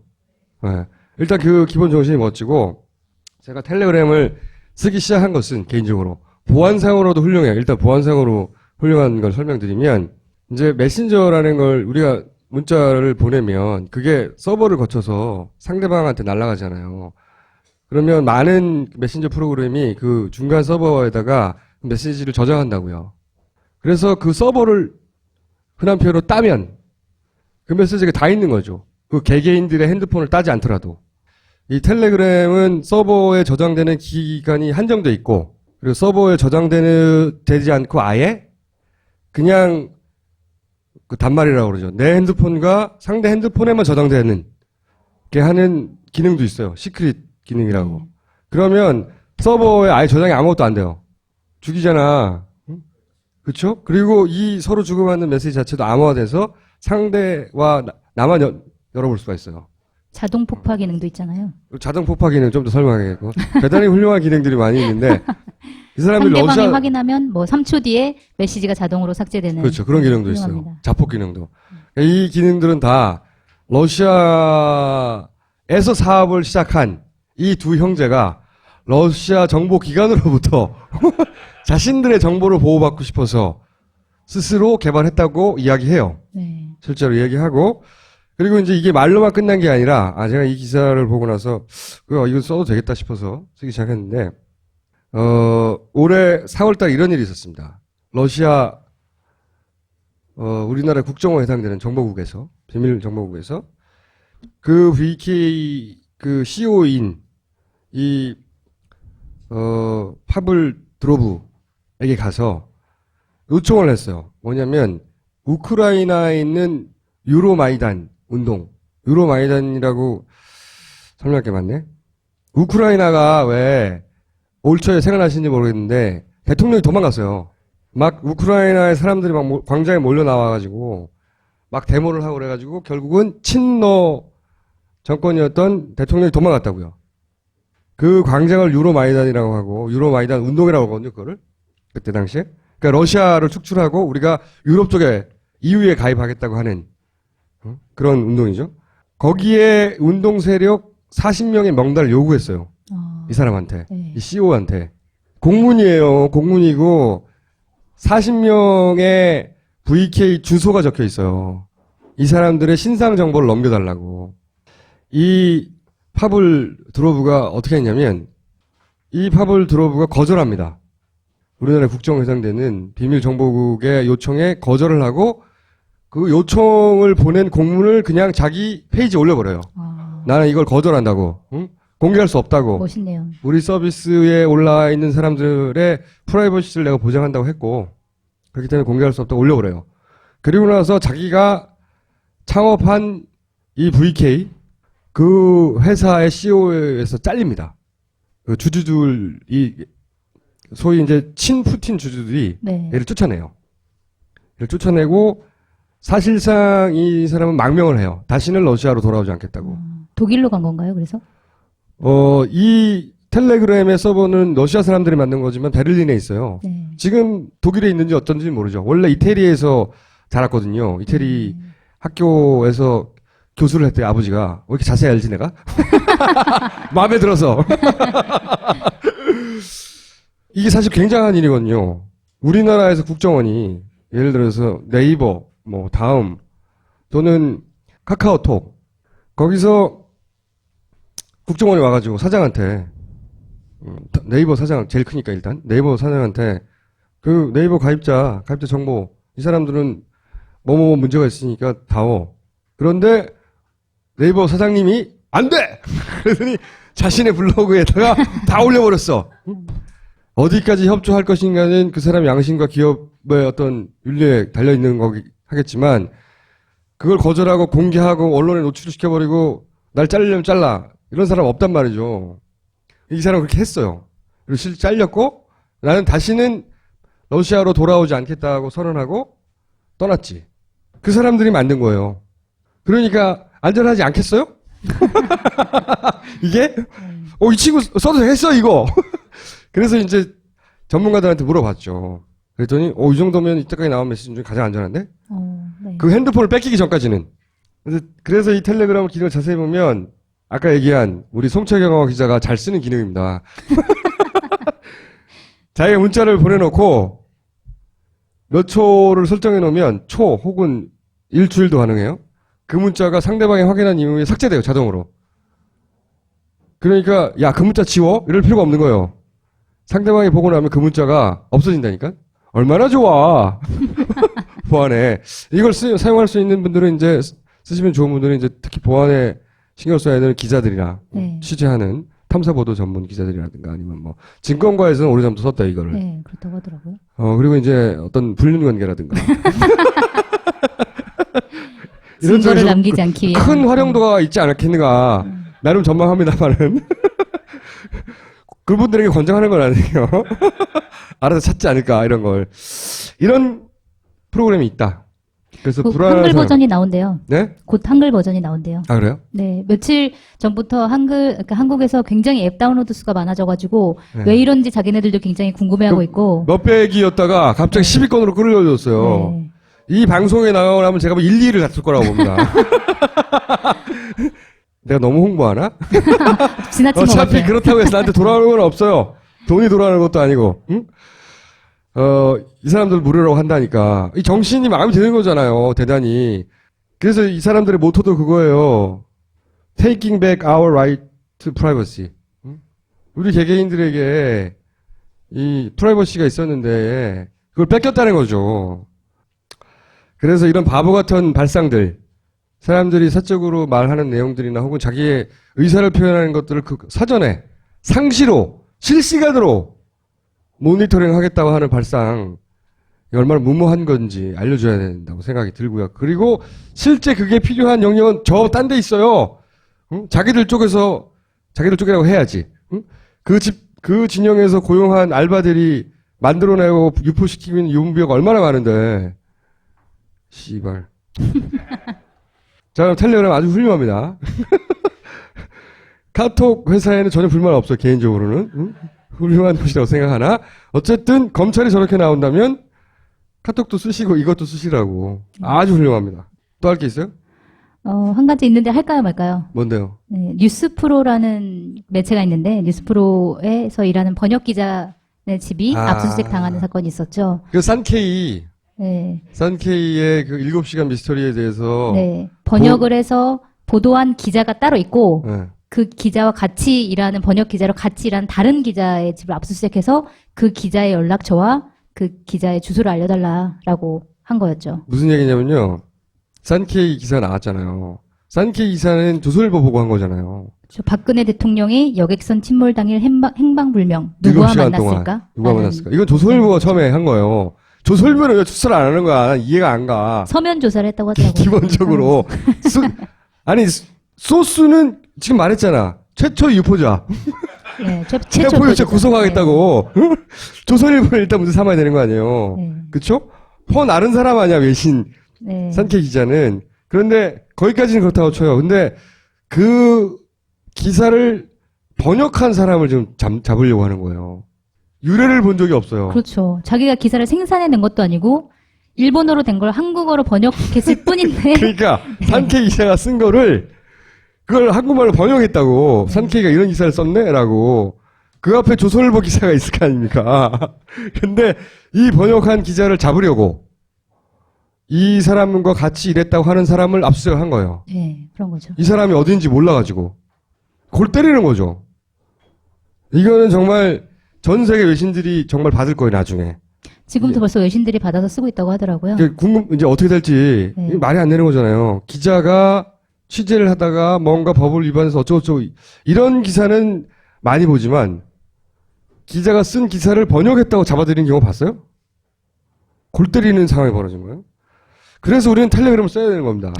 네. 일단 그 기본 정신이 멋지고, 제가 텔레그램을 쓰기 시작한 것은 개인적으로 보안상으로도 훌륭해요. 일단 보안상으로 훌륭한 걸 설명드리면, 이제 메신저라는 걸 우리가 문자를 보내면 그게 서버를 거쳐서 상대방한테 날아가잖아요. 그러면 많은 메신저 프로그램이 그 중간 서버에다가 메시지를 저장한다고요. 그래서 그 서버를 흔한 표현으로 따면 그 메시지가 다 있는 거죠. 그 개개인들의 핸드폰을 따지 않더라도. 이 텔레그램은 서버에 저장되는 기간이 한정돼 있고, 그리고 서버에 되지 않고 아예 그냥 그 단말이라고 그러죠. 내 핸드폰과 상대 핸드폰에만 저장되는 게 하는 기능도 있어요. 시크릿 기능이라고. 그러면 서버에 아예 저장이 아무것도 안 돼요. 죽이잖아. 응? 그렇죠? 그리고 이 서로 주고받는 메시지 자체도 암호화돼서 상대와 나만 열어볼 수가 있어요. 자동 폭파 기능도 있잖아요. 자동 폭파 기능 좀 더 설명하겠고 대단히 훌륭한 기능들이 많이 있는데 이 사람들이 상대방이 러시아 확인하면 뭐 3초 뒤에 메시지가 자동으로 삭제되는. 그렇죠. 그런 기능도 훌륭합니다. 있어요. 자폭 기능도. 이 기능들은 다 러시아에서 사업을 시작한 이 두 형제가 러시아 정보 기관으로부터 자신들의 정보를 보호받고 싶어서 스스로 개발했다고 이야기해요. 네. 실제로 이야기하고 그리고 이제 이게 말로만 끝난 게 아니라 제가 이 기사를 보고 나서 이거 써도 되겠다 싶어서 쓰기 시작했는데 올해 4월달 이런 일이 있었습니다. 러시아 우리나라 국정원에 해당되는 정보국에서 비밀 정보국에서 그 VK 그 CEO인 이 파블 드로브에게 가서 요청을 했어요. 뭐냐면 우크라이나에 있는 유로마이단 운동, 유로마이단이라고 설명할 게 많네. 우크라이나가 왜 올 초에 생각나시는지 모르겠는데 대통령이 도망갔어요. 막 우크라이나의 사람들이 막 광장에 몰려 나와가지고 막 데모를 하고 그래가지고 결국은 친러 정권이었던 대통령이 도망갔다고요. 그 광장을 유로마이단이라고 하고 유로마이단 운동이라고 하거든요. 그거를 그때 당시에. 그러니까 러시아를 축출하고 우리가 유럽 쪽에 EU에 가입하겠다고 하는 그런 운동이죠. 거기에 운동 세력 40명의 명단을 요구했어요. 이 사람한테. 네. 이 CEO한테. 공문이에요. 공문이고 40명의 VK 주소가 적혀 있어요. 이 사람들의 신상 정보를 넘겨달라고. 이 파블 드로브가 어떻게 했냐면 이 파블 드로브가 거절합니다. 우리나라 국정에 해당되는 비밀정보국의 요청에 거절을 하고 그 요청을 보낸 공문을 그냥 자기 페이지에 올려버려요. 나는 이걸 거절한다고. 응? 공개할 수 없다고. 멋있네요. 우리 서비스에 올라 있는 사람들의 프라이버시를 내가 보장한다고 했고 그렇기 때문에 공개할 수 없다고 올려버려요. 그리고 나서 자기가 창업한 이 VK 그 회사의 CEO에서 잘립니다. 그 주주들이 소위 이제 친푸틴 주주들이 네. 얘를 쫓아내요. 얘를 쫓아내고 사실상 이 사람은 망명을 해요. 다시는 러시아로 돌아오지 않겠다고. 독일로 간 건가요, 그래서? 이 텔레그램의 서버는 러시아 사람들이 만든 거지만 베를린에 있어요. 네. 지금 독일에 있는지 어떤지 모르죠. 원래 이태리에서 자랐거든요. 이태리 학교에서 교수를 했대요, 아버지가. 왜 이렇게 자세히 알지, 내가? 마음에 들어서. 이게 사실 굉장한 일이거든요. 우리나라에서 국정원이 예를 들어서 네이버, 뭐 다음 또는 카카오톡 거기서 국정원이 와가지고 사장한테 네이버 사장 제일 크니까 일단 네이버 사장한테 그 네이버 가입자 정보 이 사람들은 뭐뭐 문제가 있으니까 다오. 그런데 네이버 사장님이 안 돼! 그러더니 자신의 블로그에다가 다 올려버렸어. 어디까지 협조할 것인가는 그 사람 양심과 기업의 어떤 윤리에 달려있는 거기 하겠지만 그걸 거절하고 공개하고 언론에 노출시켜버리고 날 자르려면 잘라. 이런 사람 없단 말이죠. 이 사람은 그렇게 했어요. 그리고 실제 잘렸고 나는 다시는 러시아로 돌아오지 않겠다고 선언하고 떠났지. 그 사람들이 만든 거예요. 그러니까 안전하지 않겠어요? 이게? 이 친구 써도 되겠어 이거. 그래서 이제 전문가들한테 물어봤죠. 그랬더니 이 정도면 이때까지 나온 메시지 중에 가장 안전한데? 네. 그 핸드폰을 뺏기기 전까지는. 그래서 이 텔레그램 기능을 자세히 보면 아까 얘기한 우리 송채경 기자가 잘 쓰는 기능입니다. 자기가 문자를 보내놓고 몇 초를 설정해 놓으면 초 혹은 일주일도 가능해요. 그 문자가 상대방이 확인한 이후에 삭제돼요, 자동으로. 그러니까 야, 그 문자 지워? 이럴 필요가 없는 거예요. 상대방이 보고 나면 그 문자가 없어진다니까? 얼마나 좋아. 보안에. 이걸 사용할 수 있는 분들은 이제 쓰시면 좋은 분들은 이제 특히 보안에 신경 써야 되는 기자들이나 네. 취재하는 탐사보도 전문 기자들이라든가 아니면 뭐 증권가에서는 오래전부터 썼다 이거를. 네, 그렇다고 하더라고요. 그리고 이제 어떤 불륜 관계라든가. 이런 증거를 쪽에서 남기지 않기 위해 큰 활용도가 있지 않겠는가. 나름 전망합니다만은. 그분들에게 권장하는 건 아니에요. 알아서 찾지 않을까, 이런 걸. 이런 프로그램이 있다. 그래서 불안한 한글 사람. 버전이 나온대요. 네? 곧 한글 버전이 나온대요. 아, 그래요? 네, 며칠 전부터 그러니까 한국에서 굉장히 앱 다운로드 수가 많아져가지고 네. 왜 이런지 자기네들도 굉장히 궁금해하고 있고. 몇백이었다가 갑자기 10위권으로 끌어올렸어요. 네. 이 방송에 나가면 제가 뭐 1, 2위를 갔을 거라고 봅니다. 내가 너무 홍보하나? 지나친 것 어차피 같아요. 그렇다고 해서 나한테 돌아오는 건 없어요. 돈이 돌아오는 것도 아니고. 응? 이 사람들 무료라고 한다니까. 이 정신이 마음에 드는 거잖아요. 대단히. 그래서 이 사람들의 모토도 그거예요. Taking back our right to privacy. 응? 우리 개개인들에게 이 프라이버시가 있었는데 그걸 뺏겼다는 거죠. 그래서 이런 바보 같은 발상들, 사람들이 사적으로 말하는 내용들이나 혹은 자기의 의사를 표현하는 것들을 그 사전에 상시로 실시간으로 모니터링 하겠다고 하는 발상, 얼마나 무모한 건지 알려줘야 된다고 생각이 들고요. 그리고 실제 그게 필요한 영역은 저 딴 데 있어요. 응? 자기들 쪽이라고 해야지. 응? 그 진영에서 고용한 알바들이 만들어내고 유포시키고 있는 유흥비가 얼마나 많은데. 씨발. 자, 텔레그램 아주 훌륭합니다. 카톡 회사에는 전혀 불만 없어요, 개인적으로는. 응? 훌륭한 곳이라고 생각하나? 어쨌든, 검찰이 저렇게 나온다면, 카톡도 쓰시고 이것도 쓰시라고. 아주 훌륭합니다. 또 할 게 있어요? 한 가지 있는데 할까요, 말까요? 뭔데요? 네, 뉴스프로라는 매체가 있는데 뉴스프로에서 일하는 번역 기자의 집이 압수수색 당하는 사건이 있었죠. 그 산케이, 네, 산케이의 그 7시간 미스터리에 대해서. 네, 번역을 해서 보도한 기자가 따로 있고 네. 그 기자와 같이 일하는 번역 기자로 같이 일하는 다른 기자의 집을 압수수색해서 그 기자의 연락처와 그 기자의 주소를 알려달라라고 한 거였죠. 무슨 얘기냐면요. 산케이 기사 나왔잖아요. 산케이 기사는 조선일보 보고 한 거잖아요. 박근혜 대통령이 여객선 침몰 당일 행방불명 누구와 7시간 만났을까? 동안 누가 만났을까? 이건 조선일보가 처음에 한 거예요. 조선일보는 왜 수사를 안 하는 거야? 난 이해가 안 가. 서면 조사를 했다고 하더라고요. 기본적으로. 아니, 소스는 지금 말했잖아. 최초 유포자. 네, 체포 요청 구속하겠다고. 응? 조선일보는 일단 문제 삼아야 되는 거 아니에요. 네. 그쵸? 퍼 나른 사람 아니야, 외신. 네. 산케 기자는. 그런데 거기까지는 그렇다고 쳐요. 근데 그 기사를 번역한 사람을 지금 잡으려고 하는 거예요. 유래를 본 적이 없어요. 그렇죠. 자기가 기사를 생산해낸 것도 아니고 일본어로 된 걸 한국어로 번역했을 뿐인데. 그러니까 산케 기자가 쓴 거를 그걸 한국말로 번역했다고. 산케이가 이런 기사를 썼네라고. 그 앞에 조선일보 기사가 있을 거 아닙니까? 근데 이 번역한 기자를 잡으려고 이 사람과 같이 일했다고 하는 사람을 압수수색한 거예요. 네, 그런 거죠. 이 사람이 어딘지 몰라가지고 골 때리는 거죠. 이거는 정말 전 세계 외신들이 정말 받을 거예요, 나중에. 지금도 벌써 외신들이 받아서 쓰고 있다고 하더라고요. 이제 어떻게 될지. 네. 이게 말이 안 되는 거잖아요. 기자가 취재를 하다가 뭔가 법을 위반해서 어쩌고저쩌고 이런 기사는 많이 보지만 기자가 쓴 기사를 번역했다고 잡아들이는 경우 봤어요? 골 때리는 상황이 벌어진 거예요. 그래서 우리는 텔레그램을 써야 되는 겁니다.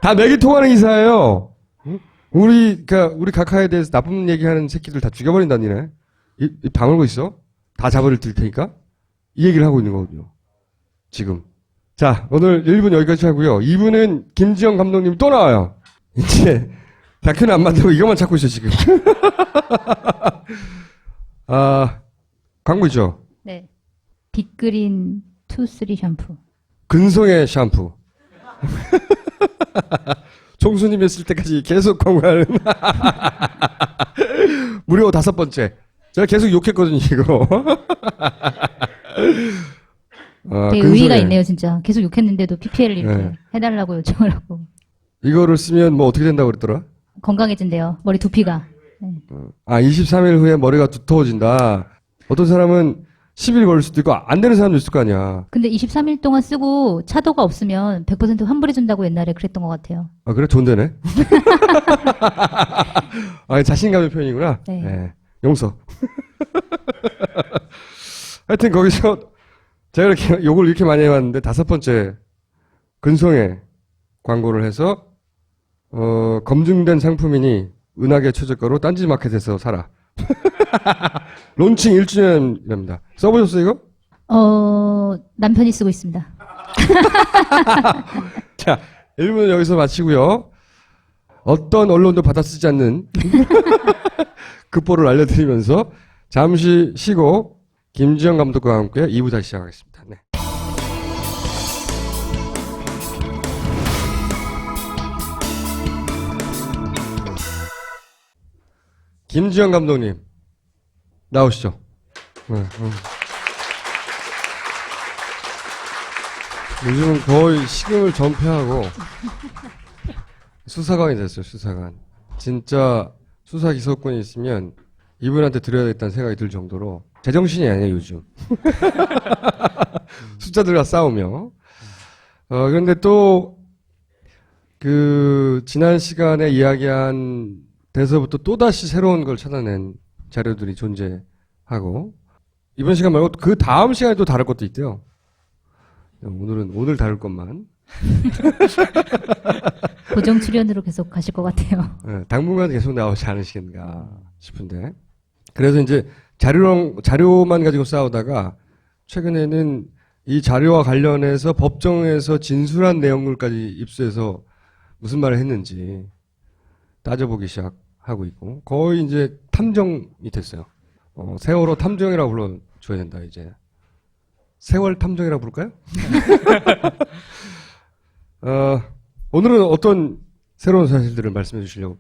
다 맥이 통하는 기사예요. 우리 각하에 대해서 나쁜 얘기하는 새끼들 다 죽여버린다, 니네. 입 다물고 있어? 다 잡아들 테니까? 이 얘기를 하고 있는 거거든요. 지금. 자, 오늘 1분 여기까지 하고요. 2분은 김지영 감독님 또 나와요. 이제 다큐는 안 만들고 이것만 찾고 있어, 지금. 광고죠. 네. 빅그린 투쓰리 샴푸. 근성의 샴푸. 총수님이 쓸 때까지 계속 광고하는. 무려 5번째. 제가 계속 욕했거든요, 이거. 되게 의의가 있네요, 진짜. 계속 욕했는데도 PPL을 이렇게 네. 해달라고 요청을 하고. 이거를 쓰면 뭐 어떻게 된다고 그랬더라? 건강해진대요. 머리 두피가. 네. 23일 후에 머리가 두터워진다. 어떤 사람은 10일 걸릴 수도 있고 안 되는 사람도 있을 거 아니야. 근데 23일 동안 쓰고 차도가 없으면 100% 환불해준다고 옛날에 그랬던 것 같아요. 아, 그래? 존대네. 아, 자신감의 표현이구나. 네. 네. 용서. 하여튼 거기서 제가 이렇게 욕을 이렇게 많이 해왔는데 5번째 근성에 광고를 해서 검증된 상품이니 은하계 최저가로 딴지마켓에서 사라. 론칭 1주년이랍니다. 써보셨어요 이거? 남편이 쓰고 있습니다. 자, 1부는 여기서 마치고요. 어떤 언론도 받아쓰지 않는 급보를 알려드리면서 잠시 쉬고 김지영 감독과 함께 2부 다시 시작하겠습니다. 네. 김지영 감독님 나오시죠. 요즘은 거의 식용을 전폐하고 수사관이 됐어요. 수사관. 진짜 수사 기소권이 있으면 이분한테 드려야겠다는 생각이 들 정도로 제정신이 아니에요 요즘. 숫자들과 싸우며. 그런데 또 그 지난 시간에 이야기한 데서부터 또다시 새로운 걸 찾아낸 자료들이 존재하고 이번 시간 말고 그 다음 시간에 또 다룰 것도 있대요. 오늘 다룰 것만. 고정 출연으로 계속 가실 것 같아요. 네, 당분간 계속 나오지 않으시겠는가 싶은데. 그래서 이제 자료만 가지고 싸우다가 최근에는 이 자료와 관련해서 법정에서 진술한 내용물까지 입수해서 무슨 말을 했는지 따져보기 시작하고 있고 거의 이제 탐정이 됐어요. 세월호 탐정이라고 불러줘야 된다 이제. 세월 탐정이라고 부를까요? 오늘은 어떤 새로운 사실들을 말씀해 주시려고?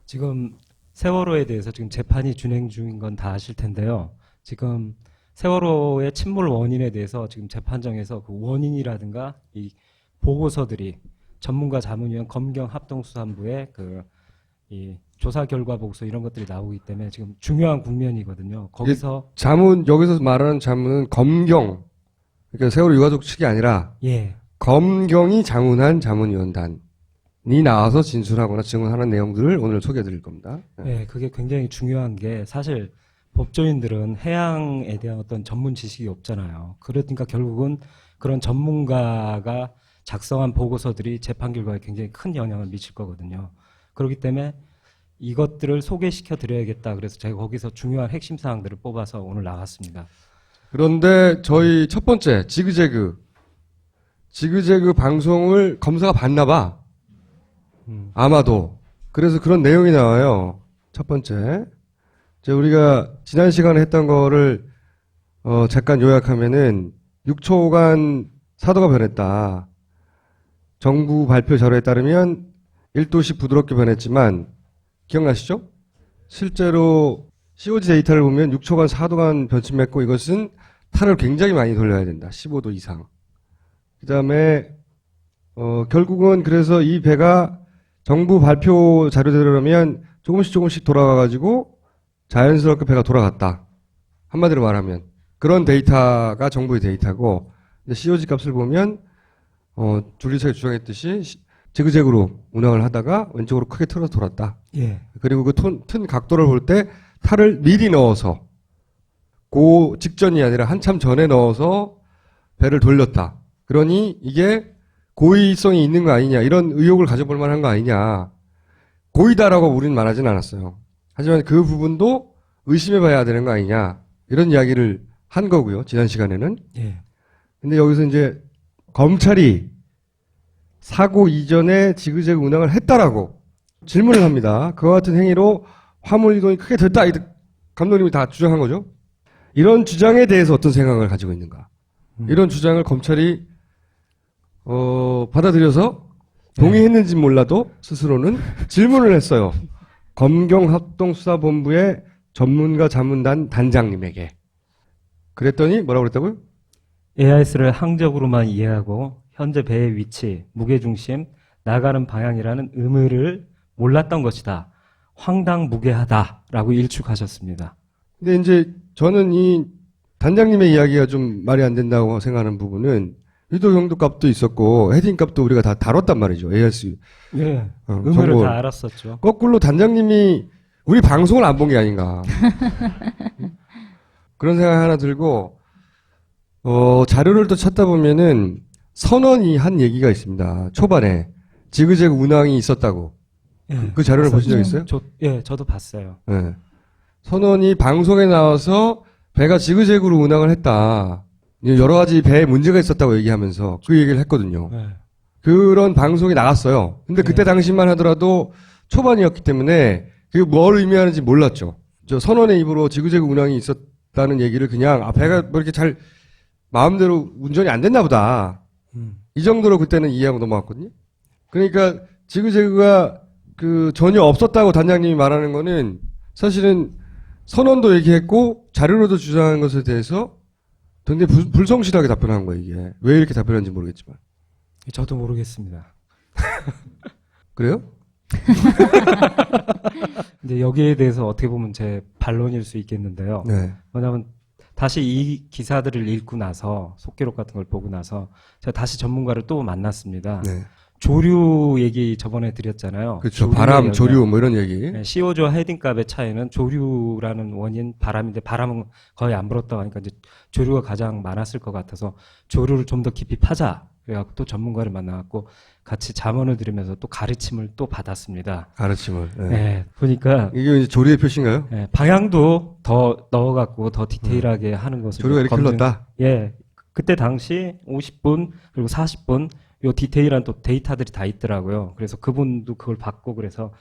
지금 세월호에 대해서 지금 재판이 진행 중인 건 다 아실 텐데요. 지금 세월호의 침몰 원인에 대해서 지금 재판정에서 그 원인이라든가 이 보고서들이 전문가 자문위원 검경합동수사부의 이 조사 결과 보고서 이런 것들이 나오기 때문에 지금 중요한 국면이거든요. 거기서 여기서 말하는 자문은 검경, 그러니까 세월호 유가족 측이 아니라 예. 검경이 자문한 자문위원단이 나와서 진술하거나 증언하는 내용들을 오늘 소개해 드릴 겁니다. 네, 그게 굉장히 중요한 게 사실 법조인들은 해양에 대한 어떤 전문 지식이 없잖아요. 그러니까 결국은 그런 전문가가 작성한 보고서들이 재판 결과에 굉장히 큰 영향을 미칠 거거든요. 그렇기 때문에 이것들을 소개시켜 드려야겠다. 그래서 제가 거기서 중요한 핵심 사항들을 뽑아서 오늘 나갔습니다. 그런데 저희 첫 번째 지그재그 방송을 검사가 봤나 봐. 아마도. 그래서 그런 내용이 나와요. 첫 번째. 우리가 지난 시간에 했던 거를 잠깐 요약하면은 6초간 사도가 변했다. 정부 발표 자료에 따르면 1도씩 부드럽게 변했지만 기억나시죠? 실제로 COG 데이터를 보면 6초간 4도간 변침했고 이것은 탈을 굉장히 많이 돌려야 된다. 15도 이상. 그 다음에 결국은 그래서 이 배가 정부 발표 자료대로라면 조금씩 돌아가가지고 자연스럽게 배가 돌아갔다. 한마디로 말하면 그런 데이터가 정부의 데이터고 근데 COG 값을 보면 줄리차가 주장했듯이 지그재그로 운항을 하다가 왼쪽으로 크게 틀어서 돌았다. 예. 그리고 그 튼 각도를 볼 때 탈을 미리 넣어서 그 직전이 아니라 한참 전에 넣어서 배를 돌렸다. 그러니 이게 고의성이 있는 거 아니냐 이런 의혹을 가져볼 만한 거 아니냐. 고의다라고 우리는 말하진 않았어요. 하지만 그 부분도 의심해 봐야 되는 거 아니냐 이런 이야기를 한 거고요. 지난 시간에는. 예. 근데 여기서 이제 검찰이 사고 이전에 지그재그 운항을 했다라고 질문을 합니다. 그와 같은 행위로 화물 이동이 크게 됐다. 감독님이 다 주장한 거죠. 이런 주장에 대해서 어떤 생각을 가지고 있는가. 이런 주장을 검찰이 받아들여서 동의했는지 몰라도 스스로는 질문을 했어요. 검경합동수사본부의 전문가 자문단 단장님에게. 그랬더니 뭐라고 그랬다고요? AIS를 항적으로만 이해하고 현재 배의 위치, 무게중심, 나가는 방향이라는 의미를 몰랐던 것이다. 황당무계하다라고 일축하셨습니다. 근데 이제 저는 이 단장님의 이야기가 좀 말이 안 된다고 생각하는 부분은 유도 용도 값도 있었고 헤딩 값도 우리가 다 다뤘단 말이죠. AS. 예, 의미를 정보. 다 알았었죠. 거꾸로 단장님이 우리 방송을 안 본 게 아닌가. 그런 생각이 하나 들고, 자료를 또 찾다 보면은 선원이 한 얘기가 있습니다. 초반에. 지그재그 운항이 있었다고. 예, 그 자료를 보신 적 봤었죠. 있어요? 예, 저도 봤어요. 네. 선원이 방송에 나와서 배가 지그재그로 운항을 했다. 여러 가지 배에 문제가 있었다고 얘기하면서 그 얘기를 했거든요. 예. 그런 방송이 나갔어요. 근데 그때 당시만 하더라도 초반이었기 때문에 그게 뭘 의미하는지 몰랐죠. 저 선원의 입으로 지그재그 운항이 있었다는 얘기를 그냥 배가 뭐 이렇게 잘 마음대로 운전이 안 됐나 보다. 이 정도로 그때는 이해하고 넘어갔거든요. 그러니까 지그재그가 전혀 없었다고 단장님이 말하는 거는 사실은 선원도 얘기했고 자료로도 주장한 것에 대해서 굉장히 불성실하게 답변한 거예요, 이게. 왜 이렇게 답변한지 모르겠지만. 저도 모르겠습니다. 그래요? 근데 여기에 대해서 어떻게 보면 제 반론일 수 있겠는데요. 네. 왜냐하면 다시 이 기사들을 읽고 나서 속기록 같은 걸 보고 나서 제가 다시 전문가를 또 만났습니다. 네. 조류 얘기 저번에 드렸잖아요. 그렇죠. 바람, 조류 뭐 이런 얘기. 네, CO2와 헤딩값의 차이는 조류라는 원인 바람인데 바람은 거의 안 불었다고 하니까 이제 조류가 가장 많았을 것 같아서 조류를 좀 더 깊이 파자. 그래갖고 또 전문가를 만나갖고 같이 자문을 들으면서 또 가르침을 또 받았습니다. 가르침을. 네. 네, 보니까 이게 이제 조류의 표시인가요? 네, 방향도 더 넣어갖고 더 디테일하게 하는 것을 조류가 이렇게 흘렀다? 예, 그때 당시 50분 그리고 40분 요 디테일한 또 데이터들이 다 있더라고요. 그래서 그분도 그걸 받고 그래서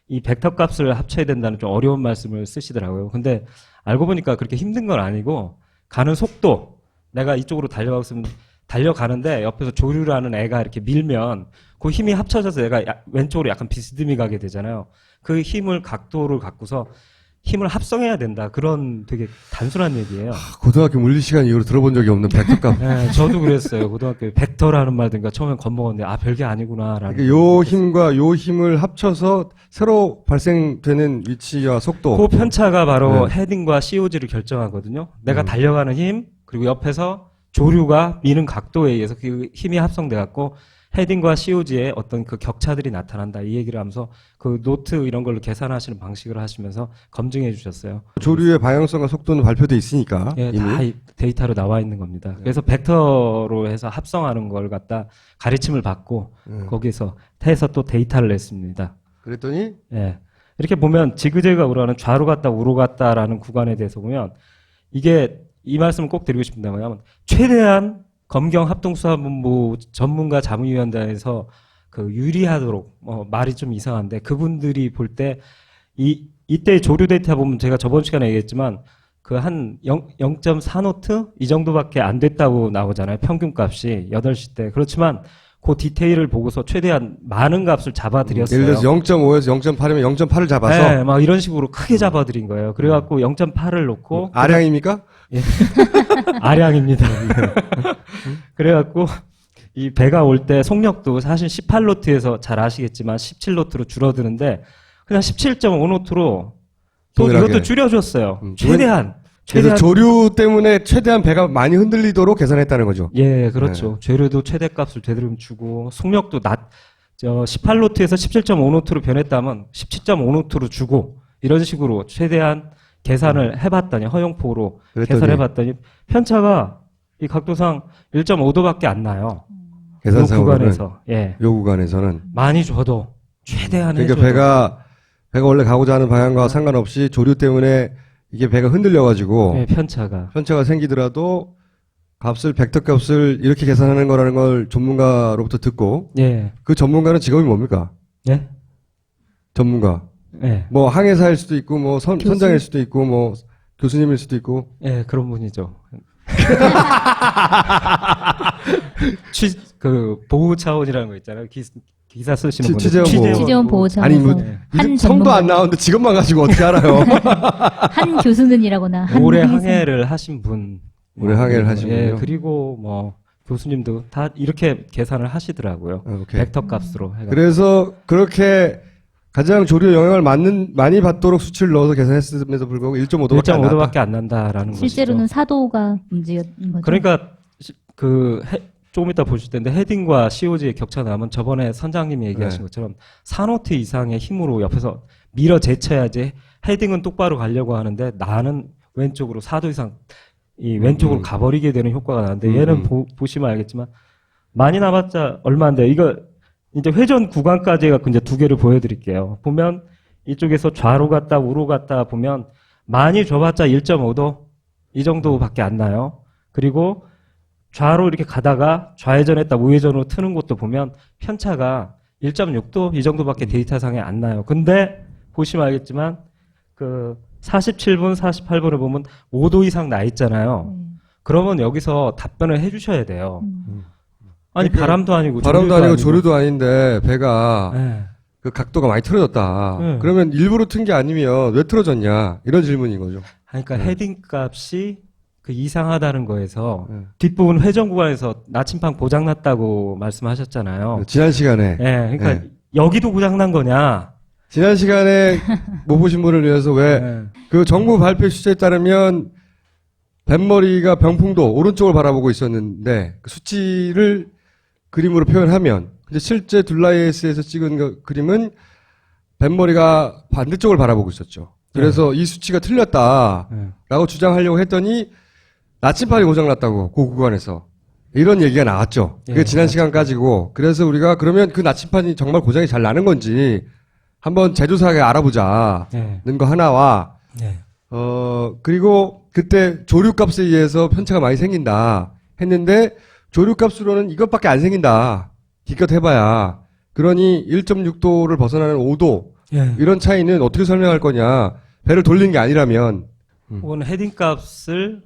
이 벡터 값을 합쳐야 된다는 좀 어려운 말씀을 쓰시더라고요. 근데 알고 보니까 그렇게 힘든 건 아니고 가는 속도 내가 이쪽으로 달려가고 있으면 달려가는데 옆에서 조류라는 애가 이렇게 밀면 그 힘이 합쳐져서 내가 왼쪽으로 약간 비스듬히 가게 되잖아요. 그 힘을 각도를 갖고서 힘을 합성해야 된다. 그런 되게 단순한 얘기예요. 고등학교 물리 시간 이후로 들어본 적이 없는 벡터값. 네, 저도 그랬어요. 고등학교 벡터라는 말 듣니까 처음엔 겁먹었는데 별게 아니구나라는. 그러니까 요 힘과 요 힘을 합쳐서 새로 발생되는 위치와 속도. 그 편차가 바로 네. 헤딩과 COG를 결정하거든요. 내가 달려가는 힘 그리고 옆에서 조류가 미는 각도에 의해서 그 힘이 합성돼 갖고 헤딩과 COG의 어떤 그 격차들이 나타난다 이 얘기를 하면서 그 노트 이런 걸로 계산하시는 방식을 하시면서 검증해 주셨어요. 조류의 방향성과 속도는 발표돼 있으니까. 예, 이미. 다 데이터로 나와 있는 겁니다. 그래서 벡터로 해서 합성하는 걸 갖다 가르침을 받고 거기서 해서 또 데이터를 냈습니다. 그랬더니 예. 이렇게 보면 지그재그가 우러가는 좌로 갔다 우로 갔다라는 구간에 대해서 보면 이게 이 말씀을 꼭 드리고 싶은데 뭐냐면 최대한 검경 합동수사본부 전문가 자문위원단에서 그 유리하도록 말이 좀 이상한데 그분들이 볼 때 이때 조류 데이터 보면 제가 저번 시간에 얘기했지만 그 한 0.4노트 이 정도밖에 안 됐다고 나오잖아요. 평균값이 8시 때. 그렇지만 그 디테일을 보고서 최대한 많은 값을 잡아드렸어요. 예를 들어서 0.5에서 0.8이면 0.8을 잡아서 네, 막 이런 식으로 크게 잡아드린 거예요. 그래갖고 0.8을 놓고 아량입니까? 예. 아량입니다. 그래갖고 이 배가 올 때 속력도 사실 18노트에서 잘 아시겠지만 17노트로 줄어드는데 그냥 17.5노트로 또 동일하게. 이것도 줄여줬어요. 최대한. 그래서 조류 때문에 최대한 배가 많이 흔들리도록 계산했다는 거죠. 예, 그렇죠. 조류도 최대값을 제대로 주고 속력도 18노트에서 17.5노트로 변했다면 17.5노트로 주고 이런 식으로 최대한 계산을 해봤더니 허용폭으로 그랬더니 계산해봤더니 편차가 이 각도상 1.5도밖에 안 나요. 이 계산상으로는 구간에서 예 요 구간에서는 많이 줘도 최대한 그러니까 해줘도 배가 원래 가고자 하는 방향과 상관없이 조류 때문에 이게 배가 흔들려가지고 예, 편차가 생기더라도 벡터 값을 이렇게 계산하는 거라는 걸 전문가로부터 듣고 예 그 전문가는 직업이 뭡니까? 예? 전문가. 예. 뭐 항해사일 수도 있고 뭐 선장일 수도 있고 뭐 교수님일 수도 있고. 예, 그런 분이죠. 보호 차원이라는 거 있잖아요. 기사 쓰시는 분들. 취재원 보호 차원에서 아니 뭐 한 성도 안 나오는데 직업만 가지고 어떻게 알아요? 한 교수는이라거나 한 오래 회사. 항해를 하신 분. 오래 항해를 하신 예, 분이요? 그리고 뭐 교수님도 다 이렇게 계산을 하시더라고요. 오케이. 벡터 값으로 해가지고. 그래서 그렇게 가장 조류에 영향을 많이 받도록 수치를 넣어서 계산했음에도 불구하고 1.5도밖에 안 나왔다. 1.5도밖에 안 난다라는 실제로는 것이죠. 4도가 문제인 거죠. 그러니까 조금 이따 보실 텐데 헤딩과 COG의 격차 나면 저번에 선장님이 얘기하신 네. 것처럼 4노트 이상의 힘으로 옆에서 밀어 제쳐야지 헤딩은 똑바로 가려고 하는데 나는 왼쪽으로 4도 이상 이 왼쪽으로 가버리게 되는 효과가 나는데 얘는 보시면 알겠지만 많이 남았자 얼마 안 돼요. 이거 이제 회전 구간까지 해갖고 이제 두 개를 보여드릴게요. 보면 이쪽에서 좌로 갔다 우로 갔다 보면 많이 좁았자 1.5도 이 정도밖에 안 나요. 그리고 좌로 이렇게 가다가 좌회전했다 우회전으로 트는 곳도 보면 편차가 1.6도 이 정도밖에 데이터상에 안 나요. 근데 보시면 알겠지만 그 47분, 48분을 보면 5도 이상 나 있잖아요. 그러면 여기서 답변을 해주셔야 돼요. 아니 그러니까 바람도 아니고 바람도 아니고 조류도 아닌데 배가 네. 그 각도가 많이 틀어졌다. 네. 그러면 일부러 튼 게 아니면 왜 틀어졌냐 이런 질문인 거죠. 그러니까 헤딩 값이 그 이상하다는 거에서 네. 뒷부분 회전 구간에서 나침판 고장났다고 말씀하셨잖아요. 지난 시간에 그러니까 네. 여기도 고장난 거냐? 지난 시간에 못 보신 분을 위해서 왜 네. 그 정부 발표 수치에 따르면 뱃머리가 병풍도 오른쪽을 바라보고 있었는데 그 수치를 그림으로 표현하면 근데 실제 둘라이에스에서 찍은 그 그림은 뱃머리가 반대쪽을 바라보고 있었죠. 그래서 이 수치가 틀렸다라고 주장하려고 했더니 나침판이 고장났다고 그 구간에서 이런 얘기가 나왔죠. 그게 지난 시간까지고 그래서 우리가 그러면 그 나침판이 정말 고장이 잘 나는 건지 한번 재조사하게 알아보자는 거 하나와 그리고 그때 조류값에 의해서 편차가 많이 생긴다 했는데 조류값으로는 이것밖에 안 생긴다. 기껏 해봐야. 그러니 1.6도를 벗어나는 5도 이런 차이는 어떻게 설명할 거냐. 배를 돌리는 게 아니라면. 혹은 헤딩 값을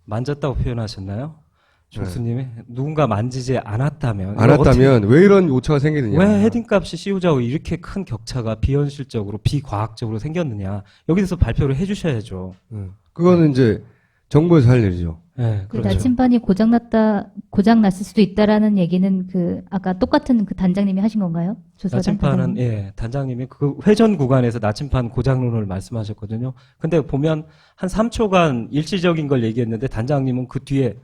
만졌다고 표현하셨나요? 종수님이 누군가 만지지 않았다면 왜 이런 오차가 생기느냐. 왜 헤딩 값이 COG하고 이렇게 큰 격차가 비현실적으로 비과학적으로 생겼느냐. 여기서 발표를 해주셔야죠. 그거는 이제 정부에서 할 일이죠. 네, 그 그렇죠. 나침반이 고장났을 수도 있다라는 얘기는 그 아까 똑같은 그 단장님이 하신 건가요? 나침판은 단장님이 그 회전 구간에서 나침판 고장론을 말씀하셨거든요. 근데 보면 한 3초간 일시적인 걸 얘기했는데 단장님은 그 뒤에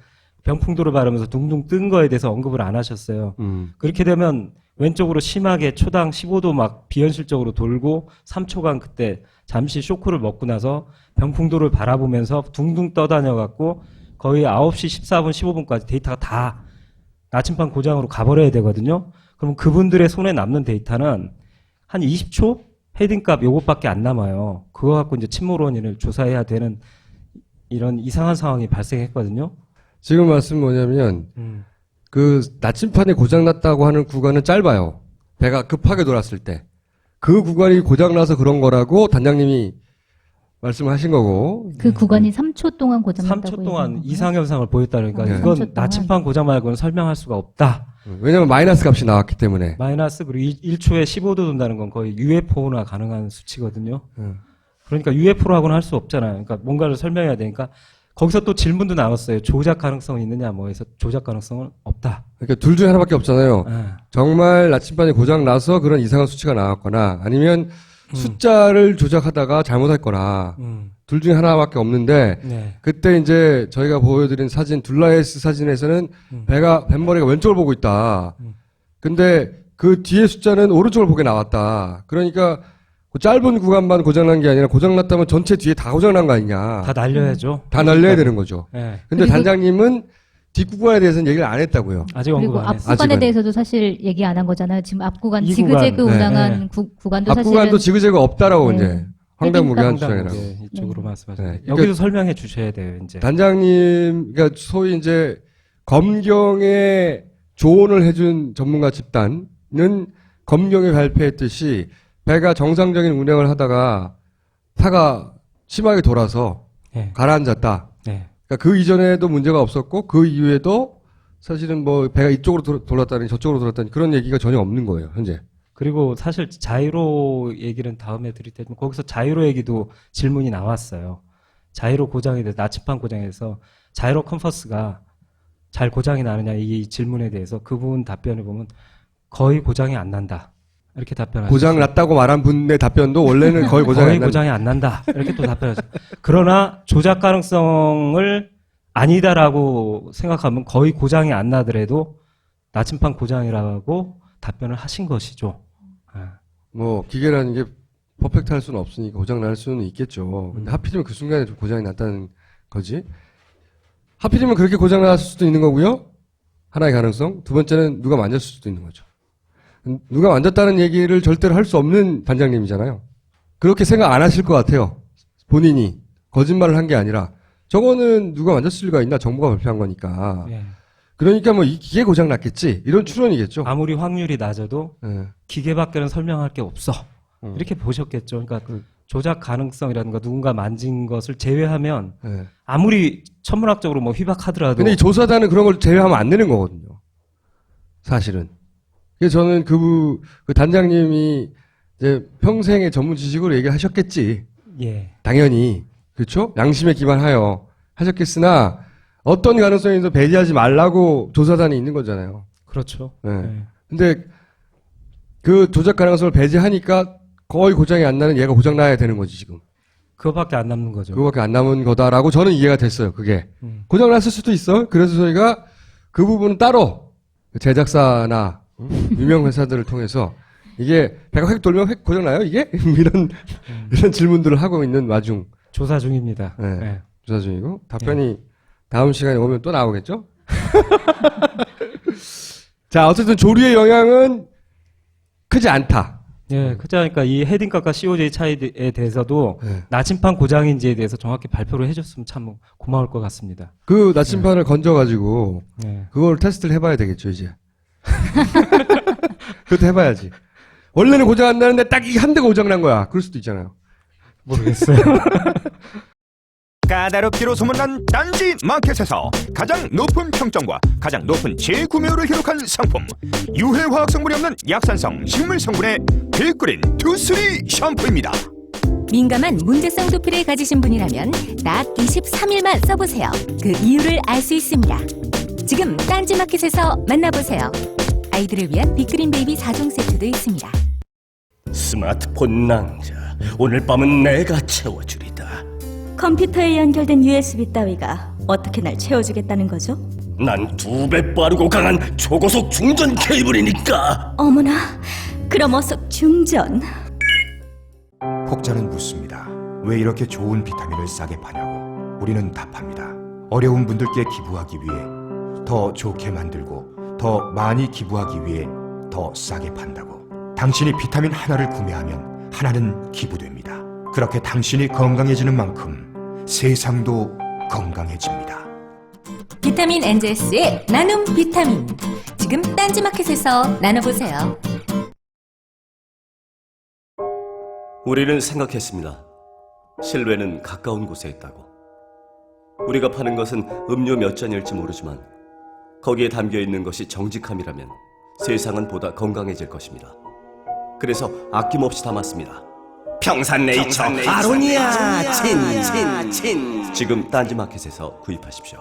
병풍도를 바르면서 둥둥 뜬 거에 대해서 언급을 안 하셨어요. 그렇게 되면 왼쪽으로 심하게 초당 15도 막 비현실적으로 돌고 3초간 그때 잠시 쇼크를 먹고 나서 병풍도를 바라보면서 둥둥 떠다녀갖고 거의 9시 14분 15분까지 데이터가 다 나침판 고장으로 가버려야 되거든요. 그럼 그분들의 손에 남는 데이터는 한 20초? 헤딩값 요것밖에 안 남아요. 그거 갖고 이제 침몰 원인을 조사해야 되는 이런 이상한 상황이 발생했거든요. 지금 말씀 뭐냐면 그 나침판이 고장났다고 하는 구간은 짧아요. 배가 급하게 돌았을 때. 그 구간이 고장나서 그런 거라고 단장님이 말씀을 하신 거고. 그 구간이 3초 동안 고장났다고 3초 동안 이상 현상을 보였다니까 이건 나침판 고장 말고는 설명할 수가 없다. 왜냐면 마이너스 값이 나왔기 때문에. 마이너스 그리고 1초에 15도 돈다는 건 거의 UFO나 가능한 수치거든요. 그러니까 UFO라고는 할 수 없잖아요. 그러니까 뭔가를 설명해야 되니까 거기서 또 질문도 나왔어요. 조작 가능성이 있느냐 뭐 해서 조작 가능성은 없다. 그러니까 둘 중에 하나밖에 없잖아요. 정말 나침반이 고장 나서 그런 이상한 수치가 나왔거나 아니면 숫자를 조작하다가 잘못했거나 둘 중에 하나밖에 없는데 그때 이제 저희가 보여드린 사진 둘라이에스 사진에서는 뱃머리가 왼쪽을 보고 있다. 근데 그 뒤에 숫자는 오른쪽을 보게 나왔다. 그러니까 그 짧은 구간만 고장난 게 아니라 고장났다면 전체 뒤에 다 고장난 거 아니냐. 다 날려야죠. 다 날려야 되는 거죠. 근데 단장님은 뒷구간에 대해서는 얘기를 안 했다고요. 아직 그리고 언급 안 했어요. 앞구간에 대해서도 사실 얘기 안 한 거잖아요. 지금 앞구간 이 지그재그 구간. 운항한 구간도 사실은 앞구간도 지그재그 없다고 이제 황당무계 한 주장이라고. 이쪽으로 말씀하셨어요. 네. 여기도 설명해 주셔야 돼요. 이제 단장님, 그러니까 소위 이제 검경에 조언을 해준 전문가 집단은 검경에 발표했듯이 배가 정상적인 운행을 하다가 타가 심하게 돌아서 가라앉았다. 그러니까 그 이전에도 문제가 없었고 그 이후에도 사실은 뭐 배가 이쪽으로 돌았다니 저쪽으로 돌았다니 그런 얘기가 전혀 없는 거예요, 현재. 그리고 사실 자이로 얘기는 다음에 드릴 텐데 거기서 자이로 얘기도 질문이 나왔어요. 자이로 고장에 대해서 나침판 고장에 대해서 자이로 컴퍼스가 잘 고장이 나느냐 이 질문에 대해서 그분 답변을 보면 거의 고장이 안 난다. 이렇게 답변하셨어요. 고장 났다고 말한 분의 답변도 원래는 거의 고장이 안 난다. 고장이 안 난다. 이렇게 또 답변하셨어요. 그러나 조작 가능성을 아니다라고 생각하면 거의 고장이 안 나더라도 나침반 고장이라고 답변을 하신 것이죠. 뭐 기계라는 게 퍼펙트할 수는 없으니까 고장 날 수는 있겠죠. 근데 하필이면 그 순간에 좀 고장이 났다는 거지. 하필이면 그렇게 고장 났을 수도 있는 거고요. 하나의 가능성. 두 번째는 누가 만졌을 수도 있는 거죠. 누가 만졌다는 얘기를 절대로 할 수 없는 반장님이잖아요. 그렇게 생각 안 하실 것 같아요. 본인이 거짓말을 한 게 아니라 저거는 누가 만졌을 리가 있나, 정부가 발표한 거니까. 예. 그러니까 뭐 이 기계 고장 났겠지, 이런 추론이겠죠. 아무리 확률이 낮아도 예. 기계밖에는 설명할 게 없어. 이렇게 보셨겠죠. 그러니까 조작 가능성이라든가 누군가 만진 것을 제외하면 예. 아무리 천문학적으로 뭐 휘박하더라도 근데 이 조사단은 그런 걸 제외하면 안 되는 거거든요. 사실은. 그래서 저는 그 단장님이 이제 평생의 전문 지식으로 얘기하셨겠지. 예. 당연히. 그렇죠? 양심에 기반하여 하셨겠으나 어떤 가능성에서 배제하지 말라고 조사단이 있는 거잖아요. 그렇죠. 예. 예. 근데 그 조작 가능성을 배제하니까 거의 고장이 안 나는 얘가 고장 나야 되는 거지, 지금. 그거밖에 안 남는 거죠. 그거밖에 안 남은 거다라고 저는 이해가 됐어요, 그게. 고장 났을 수도 있어. 그래서 저희가 그 부분은 따로 제작사나 유명 회사들을 통해서 이게 배가 획 돌면 획 고장 나요, 이게? 이런 질문들을 하고 있는 와중. 조사 중입니다. 네. 예. 조사 중이고 답변이 다음 시간에 오면 또 나오겠죠? 자, 어쨌든 조류의 영향은 크지 않다. 예, 그러니까 이 헤딩값과 COJ 차이에 대해서도 네. 나침반 고장인지에 대해서 정확히 발표를 해줬으면 참 고마울 것 같습니다. 그 나침반을 건져가지고 예. 그걸 테스트를 해봐야 되겠죠, 이제. 그것도 해봐야지. 원래는 고장 안 나는데 딱 이 한 대가 고장 난 거야. 그럴 수도 있잖아요. 모르겠어요. 까다롭기로 소문난 딴지 마켓에서 가장 높은 평점과 가장 높은 재구매율을 기록한 상품, 유해 화학 성분이 없는 약산성 식물 성분의 빅그린 투쓰리 샴푸입니다. 민감한 문제성 두피를 가지신 분이라면 딱 23일만 써보세요. 그 이유를 알 수 있습니다. 지금 딴지마켓에서 만나보세요. 아이들을 위한 빅그린 베이비 4종 세트도 있습니다. 스마트폰 낭자, 오늘 밤은 내가 채워주리다. 컴퓨터에 연결된 USB 따위가 어떻게 날 채워주겠다는 거죠? 난 2배 빠르고 강한 초고속 충전 케이블이니까. 어머나, 그럼 어서 충전. 혹자는 묻습니다. 왜 이렇게 좋은 비타민을 싸게 파냐고. 우리는 답합니다. 어려운 분들께 기부하기 위해, 더 좋게 만들고 더 많이 기부하기 위해 더 싸게 판다고. 당신이 비타민 하나를 구매하면 하나는 기부됩니다. 그렇게 당신이 건강해지는 만큼 세상도 건강해집니다. 비타민 NJS의 나눔 비타민. 지금 딴지마켓에서 나눠보세요. 우리는 생각했습니다. 실외는 가까운 곳에 있다고. 우리가 파는 것은 음료 몇 잔일지 모르지만 거기에 담겨있는 것이 정직함이라면 세상은 보다 건강해질 것입니다. 그래서 아낌없이 담았습니다. 평산네이처 아로니아 친. 지금 딴지마켓에서 구입하십시오.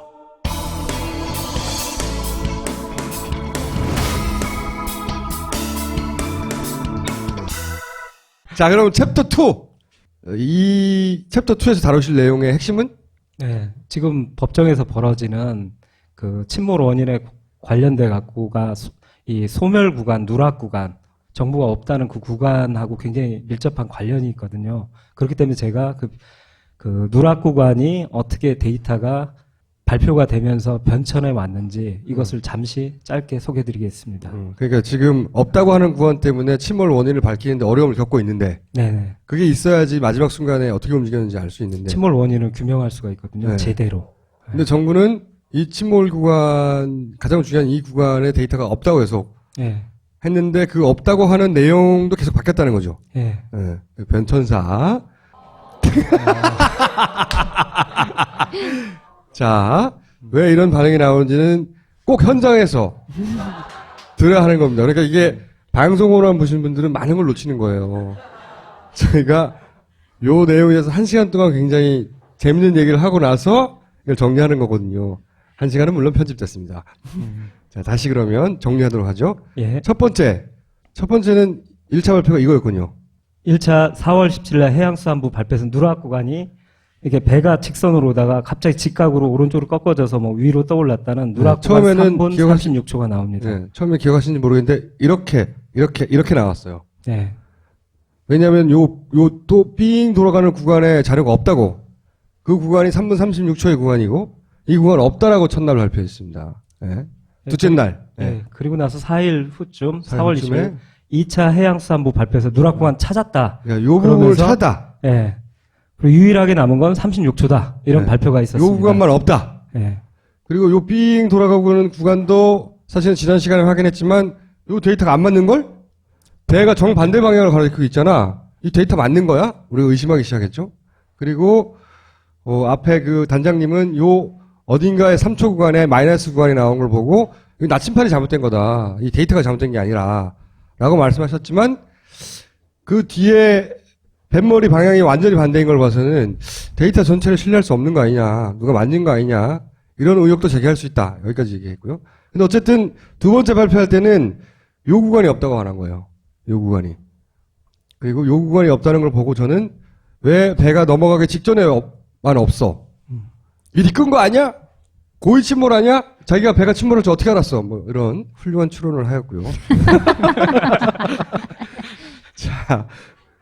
자, 그럼 챕터 2. 이 챕터 2에서 다루실 내용의 핵심은? 네, 지금 법정에서 벌어지는 그 침몰 원인에 관련돼 갖고가 이 소멸 구간, 누락 구간, 정보가 없다는 그 구간하고 굉장히 밀접한 관련이 있거든요. 그렇기 때문에 제가 그 누락 구간이 어떻게 데이터가 발표가 되면서 변천해 왔는지 이것을 잠시 짧게 소개해드리겠습니다. 그러니까 지금 없다고 하는 구간 때문에 침몰 원인을 밝히는데 어려움을 겪고 있는데, 네네. 그게 있어야지 마지막 순간에 어떻게 움직였는지 알 수 있는데. 침몰 원인을 규명할 수가 있거든요. 네. 제대로. 근데 정부는 이 침몰 구간, 가장 중요한 이 구간에 데이터가 없다고 해서 네. 했는데 그 없다고 하는 내용도 계속 바뀌었다는 거죠. 네. 네. 변천사. 자, 왜 이런 반응이 나오는지는 꼭 현장에서 들어야 하는 겁니다. 그러니까 이게 방송으로만 보시는 분들은 많은 걸 놓치는 거예요. 저희가 요 내용에 대해서 1시간 동안 굉장히 재밌는 얘기를 하고 나서 이걸 정리하는 거거든요. 1시간은 물론 편집됐습니다. 자, 다시 그러면 정리하도록 하죠. 예. 첫 번째는 1차 발표가 이거였군요. 1차 4월 17일 날 해양수산부 발표에서 누락 구간이 이렇게 배가 직선으로 오다가 갑자기 직각으로 오른쪽으로 꺾어져서 뭐 위로 떠올랐다는 누락 구간 처음에는 3분 36초가 나옵니다. 네, 처음에 기억하시는지 모르겠는데 이렇게 나왔어요. 네. 왜냐하면 요 또 삥 돌아가는 구간에 자료가 없다고. 그 구간이 3분 36초의 구간이고 이 구간 없다라고 첫날 발표했습니다. 네. 둘째 날. 네. 그리고 나서 4일 후쯤 4월 20일 후쯤에 2차 해양수산부 발표에서 누락 구간 찾았다. 야, 요 부분을 찾았다. 네. 그리고 유일하게 남은 건 36초다. 이런 네. 발표가 있었습니다. 요 구간만 없다. 네. 그리고 요 삥 돌아가고 있는 구간도 사실은 지난 시간에 확인했지만 요 데이터가 안 맞는 걸? 배가 정반대 방향으로 가리키고 있잖아. 이 데이터 맞는 거야? 우리가 의심하기 시작했죠. 그리고 앞에 그 단장님은 요 어딘가에 3초 구간에 마이너스 구간이 나온 걸 보고 이거 나침판이 잘못된 거다. 이 데이터가 잘못된 게 아니라 라고 말씀하셨지만 그 뒤에 뱃머리 방향이 완전히 반대인 걸 봐서는 데이터 전체를 신뢰할 수 없는 거 아니냐. 누가 만진 거 아니냐. 이런 의혹도 제기할 수 있다. 여기까지 얘기했고요. 근데 어쨌든 두 번째 발표할 때는 요 구간이 없다고 말한 거예요. 요 구간이. 그리고 요 구간이 없다는 걸 보고 저는 왜 배가 넘어가기 직전에만 없어? 미리 끈 거 아니야? 고의 침몰 아니야? 자기가 배가 침몰할 줄 어떻게 알았어? 뭐 이런 훌륭한 추론을 하였고요. 자,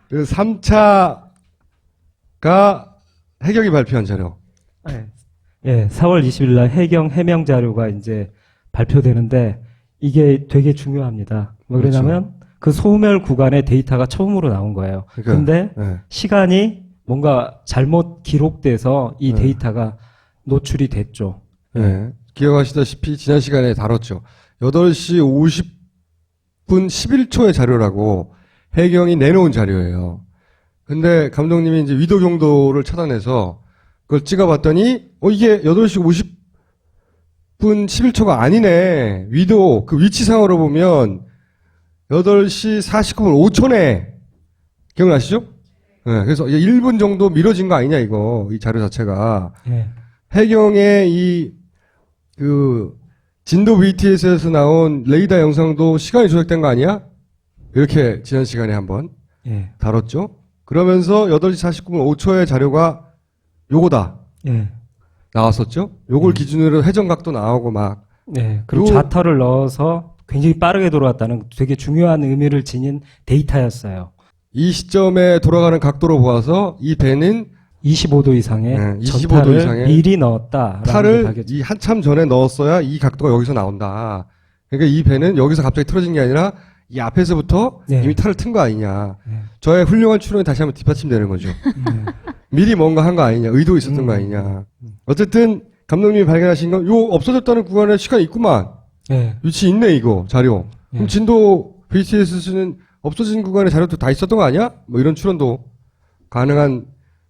그 3차가 해경이 발표한 자료. 네. 예, 4월 20일 날 해경 해명 자료가 이제 발표되는데 이게 되게 중요합니다. 뭐 그러냐면 그 소멸 구간의 데이터가 처음으로 나온 거예요. 근데 시간이 뭔가 잘못 기록돼서 이 데이터가 노출이 됐죠. 네. 기억하시다시피 지난 시간에 다뤘죠. 8시 50분 11초의 자료라고 해경이 내놓은 자료예요. 근데 감독님이 이제 위도 경도를 차단해서 그걸 찍어봤더니 이게 8시 50분 11초가 아니네. 위도 그 위치상으로 보면 8시 49분 5초네. 기억나시죠? 네, 그래서 1분 정도 미뤄진 거 아니냐 이거 이 자료 자체가. 네. 해경의 그 진도 VTS에서 나온 레이더 영상도 시간이 조작된 거 아니야? 이렇게 지난 시간에 한번 다뤘죠. 그러면서 8시 49분 5초의 자료가 요거다. 나왔었죠. 요걸 기준으로 회전각도 나오고 막. 네. 그리고 좌터를 넣어서 굉장히 빠르게 돌아왔다는 되게 중요한 의미를 지닌 데이터였어요. 이 시점에 돌아가는 각도로 보아서 이 배는 25도 이상의 25도 이상의 미리 넣었다. 탈을 이 한참 전에 넣었어야 이 각도가 여기서 나온다. 그러니까 이 배는 여기서 갑자기 틀어진 게 아니라 이 앞에서부터 이미 탈을 튼 거 아니냐. 저의 훌륭한 추론이 다시 한번 뒷받침되는 거죠. 미리 뭔가 한 거 아니냐. 의도 있었던 거 아니냐. 어쨌든 감독님이 발견하신 건 요 없어졌다는 구간에 시간이 있구만. 위치 있네 이거 자료. 그럼 진도 VTS는 없어진 구간에 자료도 다 있었던 거 아니야? 뭐 이런 추론도 가능한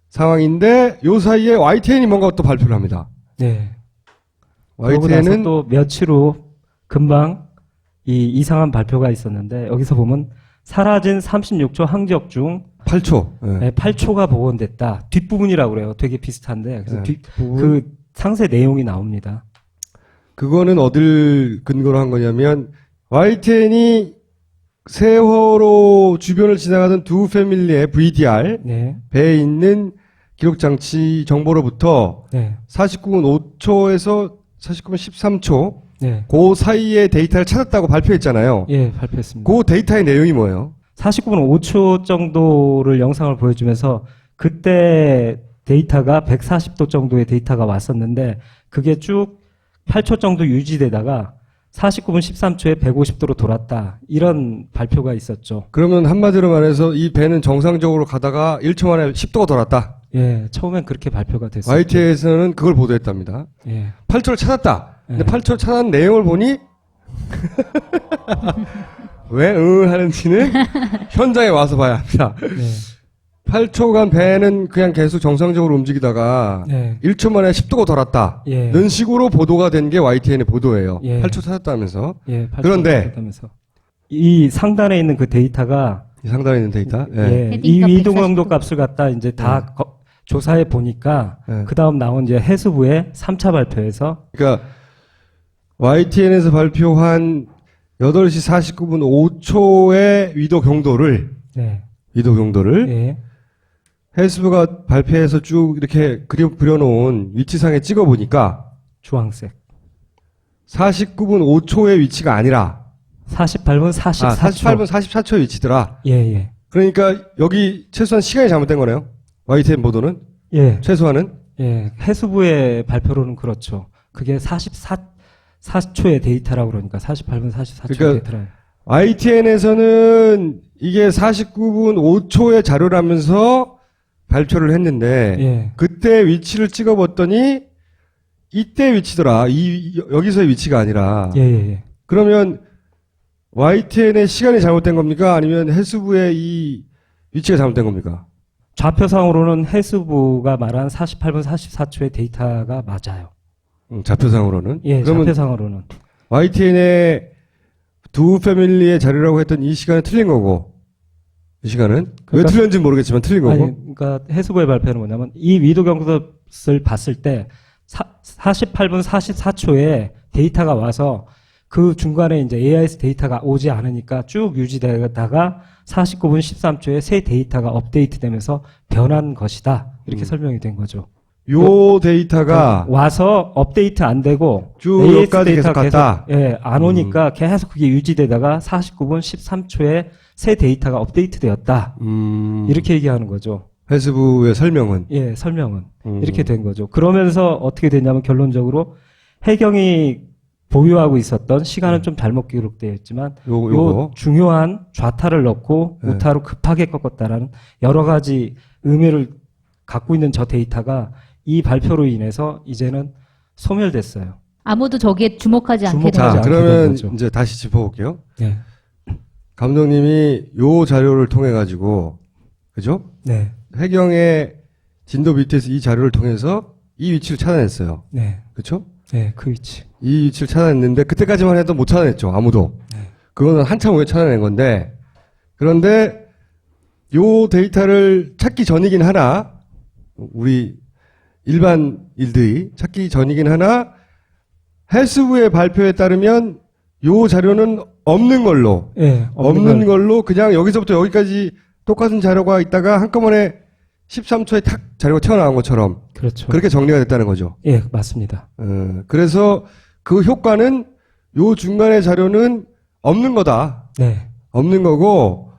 상황인데 요 사이에 YTN이 뭔가 또 발표를 합니다. 네. YTN은 또 며칠 후 금방 이 이상한 발표가 있었는데 여기서 보면 사라진 36초 항적 중 8초. 네, 8초가 복원됐다. 뒷부분이라고 그래요. 되게 비슷한데 그래서 그 상세 내용이 나옵니다. 그거는 어딜 근거로 한 거냐면 YTN이 세월호 주변을 지나가던 두 패밀리의 VDR 배에 있는 기록장치 정보로부터 49분 5초에서 49분 13초 그 사이의 데이터를 찾았다고 발표했잖아요. 예, 발표했습니다. 그 데이터의 내용이 뭐예요? 49분 5초 정도를 영상을 보여주면서 그때 데이터가 140도 정도의 데이터가 왔었는데 그게 쭉 8초 정도 유지되다가 49분 13초에 150도로 돌았다. 이런 발표가 있었죠. 그러면 한마디로 말해서 이 배는 정상적으로 가다가 1초 만에 10도가 돌았다. 예, 처음엔 그렇게 발표가 됐었죠. YTN에서는 그걸 보도했답니다. 예. 8초를 찾았다. 근데 8초 찾은 내용을 보니 왜 하는지는 현장에 와서 봐야 합니다. 8초간 배는 그냥 계속 정상적으로 움직이다가 1초 만에 10도가 돌았다. 는 식으로 보도가 된 게 YTN의 보도예요. 8초 찾았다면서. 8초 그런데 찾았다면서. 이 상단에 있는 그 데이터가 이 상단에 있는 데이터? 이 이동강도 값을 갖다 이제 다 조사해 보니까 그 다음 나온 이제 해수부의 3차 발표에서 그러니까 YTN에서 발표한 8시 49분 5초의 위도 경도를 네. 예. 헬스부가 발표해서 쭉 이렇게 그려놓은 위치상에 찍어보니까 주황색. 49분 5초의 위치가 아니라 48분 44초. 48분 44초의 위치더라. 예. 그러니까 여기 최소한 시간이 잘못된 거네요. YTN 보도는. 예. 최소한은. 예. 해수부의 발표로는 그렇죠. 그게 44초의 데이터라고 그러니까 48분 44초 그러니까 데이터라. YTN에서는 이게 49분 5초의 자료라면서 발표를 했는데 예. 그때 위치를 찍어봤더니 이때 위치더라. 여기서의 위치가 아니라. 예. 그러면 YTN의 시간이 잘못된 겁니까? 아니면 해수부의 이 위치가 잘못된 겁니까? 좌표상으로는 해수부가 말한 48분 44초의 데이터가 맞아요. 좌표상으로는? 예, 그러면 좌표상으로는. YTN의 두 패밀리의 자료라고 했던 이 시간은 틀린 거고, 이 시간은? 왜 틀렸는지 모르겠지만 틀린 거고. 아니, 그러니까 해수부의 발표는 뭐냐면 이 위도 경도를 봤을 때 48분 44초에 데이터가 와서 그 중간에 이제 AIS 데이터가 오지 않으니까 쭉 유지되다가 49분 13초에 새 데이터가 업데이트되면서 변한 것이다. 이렇게 설명이 된 거죠. 요 데이터가 와서 업데이트 안 되고 쭉 AS 여기까지 데이터 계속 갔다. 예, 안 오니까 계속 그게 유지되다가 49분 13초에 새 데이터가 업데이트되었다. 이렇게 얘기하는 거죠. 해수부의 설명은? 예, 설명은. 이렇게 된 거죠. 그러면서 어떻게 됐냐면 결론적으로 해경이 보유하고 있었던 시간은 좀 잘못 기록되어 있지만 요 중요한 좌타를 넣고 우타로 급하게 꺾었다라는 여러 가지 의미를 갖고 있는 저 데이터가 이 발표로 인해서 이제는 소멸됐어요. 아무도 저기에 주목하지 않게 된 자, 거죠. 그러면 이제 다시 짚어볼게요. 네. 감독님이 요 자료를 통해 가지고, 그죠? 네. 해경의 진도 BTS 이 자료를 통해서 이 위치를 찾아냈어요. 네. 그렇죠? 네, 그 위치. 이 위치를 찾아냈는데 그때까지만 해도 못 찾아냈죠. 아무도. 그거는 한참 후에 찾아낸 건데, 그런데 요 데이터를 찾기 전이긴 하나, 우리 일반 일들이 찾기 전이긴 하나, 해수부의 발표에 따르면 요 자료는 없는 걸로, 예, 없는 걸로 그냥 여기서부터 여기까지 똑같은 자료가 있다가 한꺼번에 13초에 탁 자료가 튀어나온 것처럼, 그렇죠. 그렇게 정리가 됐다는 거죠. 예, 맞습니다. 그래서 그 효과는 요 중간의 자료는 없는 거다. 네. 없는 거고,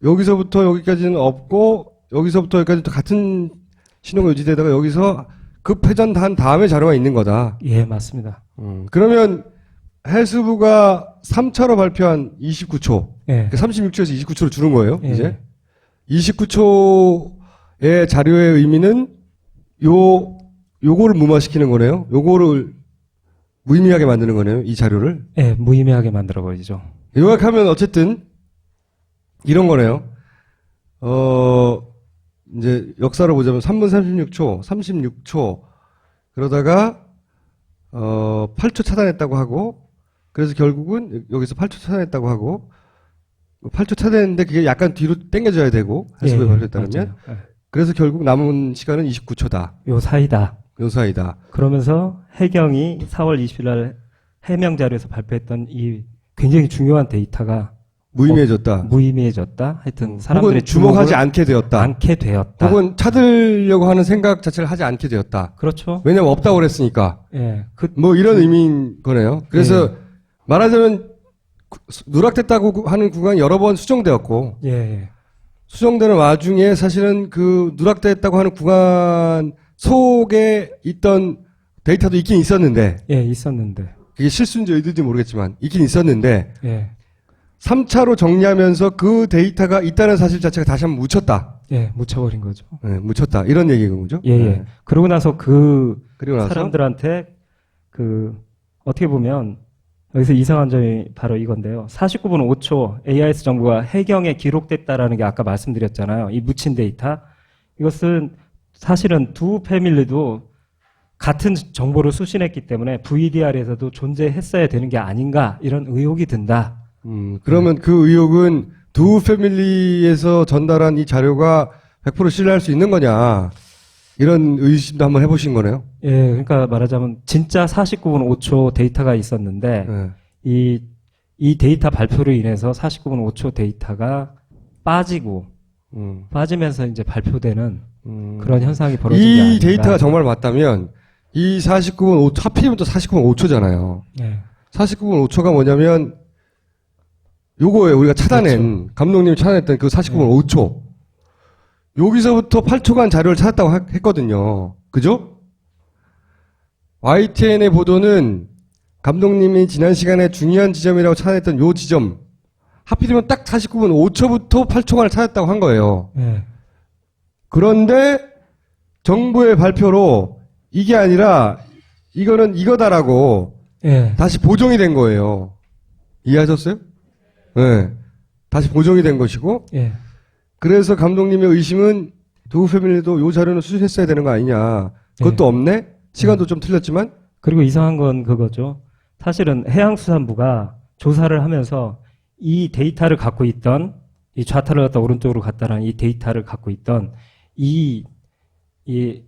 여기서부터 여기까지는 없고, 여기서부터 여기까지 또 같은 신호가 유지되다가 여기서 급회전한 다음에 자료가 있는 거다. 예, 맞습니다. 그러면 해수부가 3차로 발표한 29초, 예. 36초에서 29초를 줄은 거예요, 예. 이제. 29초의 자료의 의미는 요거를 무마시키는 거네요. 요거를 무의미하게 만드는 거네요, 이 자료를. 예, 무의미하게 만들어버리죠. 요약하면 어쨌든 이런 거네요. 이제 역사로 보자면 3분 36초, 그러다가 8초 차단했다고 하고, 그래서 결국은 여기서 8초 차단했다고 하고, 8초 차단했는데 그게 약간 뒤로 당겨져야 되고, 해수부의 발표에 따르면. 그래서 결국 남은 시간은 29초다. 요 사이다. 요 사이다. 그러면서 해경이 4월 20일 날 해명 자료에서 발표했던 이 굉장히 중요한 데이터가 무의미해졌다. 무의미해졌다. 하여튼 사람들이 혹은 주목하지 않게 되었다. 혹은 찾으려고 하는 생각 자체를 하지 않게 되었다. 그렇죠. 왜냐면 없다고 그랬으니까. 예. 뭐 이런 의미인 거네요. 그래서 말하자면 누락됐다고 하는 구간이 여러 번 수정되었고, 예. 수정되는 와중에 사실은 그 누락됐다고 하는 구간 속에 있던 데이터도 있긴 있었는데, 예, 있었는데. 그게 실수인지 의도인지 모르겠지만 있긴 있었는데, 예. 3차로 정리하면서 그 데이터가 있다는 사실 자체가 다시 한번 묻혔다. 예, 묻혀버린 거죠. 네, 묻혔다. 이런 얘기인 거죠. 예, 예. 네. 그러고 나서 그리고 나서? 사람들한테 어떻게 보면 여기서 이상한 점이 바로 이건데요. 49분 5초 AIS 정보가 해경에 기록됐다라는 게 아까 말씀드렸잖아요. 이 묻힌 데이터. 이것은 사실은 두 패밀리도 같은 정보를 수신했기 때문에 VDR에서도 존재했어야 되는 게 아닌가 이런 의혹이 든다. 그러면 그 의혹은 두 패밀리에서 전달한 이 자료가 100% 신뢰할 수 있는 거냐, 이런 의심도 한번 해보신 거네요. 예, 그러니까 말하자면 진짜 49분 5초 데이터가 있었는데 이 이 데이터 발표로 인해서 49분 5초 데이터가 빠지면서 이제 발표되는 그런 현상이 벌어진 게 이 아닌가. 데이터가 정말 맞다면 이 49분 5초, 하필이면 또 49분 5초잖아요. 네. 49분 5초가 뭐냐면 요거예요. 우리가 찾아낸 그렇죠. 감독님이 찾아냈던 그 49분 5초. 여기서부터 8초간 자료를 찾았다고 했거든요. 그죠? YTN의 보도는 감독님이 지난 시간에 중요한 지점이라고 찾아냈던 요 지점, 하필이면 딱 49분 5초부터 8초간을 찾았다고 한 거예요. 네. 그런데 정부의 발표로 이게 아니라 이거는 이거다라고 네. 다시 보정이 된 거예요. 이해하셨어요? 네. 다시 보정이 된 것이고, 네. 그래서 감독님의 의심은 도우 패밀리도 요 자료는 수집했어야 되는 거 아니냐. 그것도 없네? 시간도 좀 틀렸지만? 그리고 이상한 건 그거죠. 사실은 해양수산부가 조사를 하면서 이 데이터를 갖고 있던, 이 좌타를 갖다 오른쪽으로 갔다라는 이 데이터를 갖고 있던 이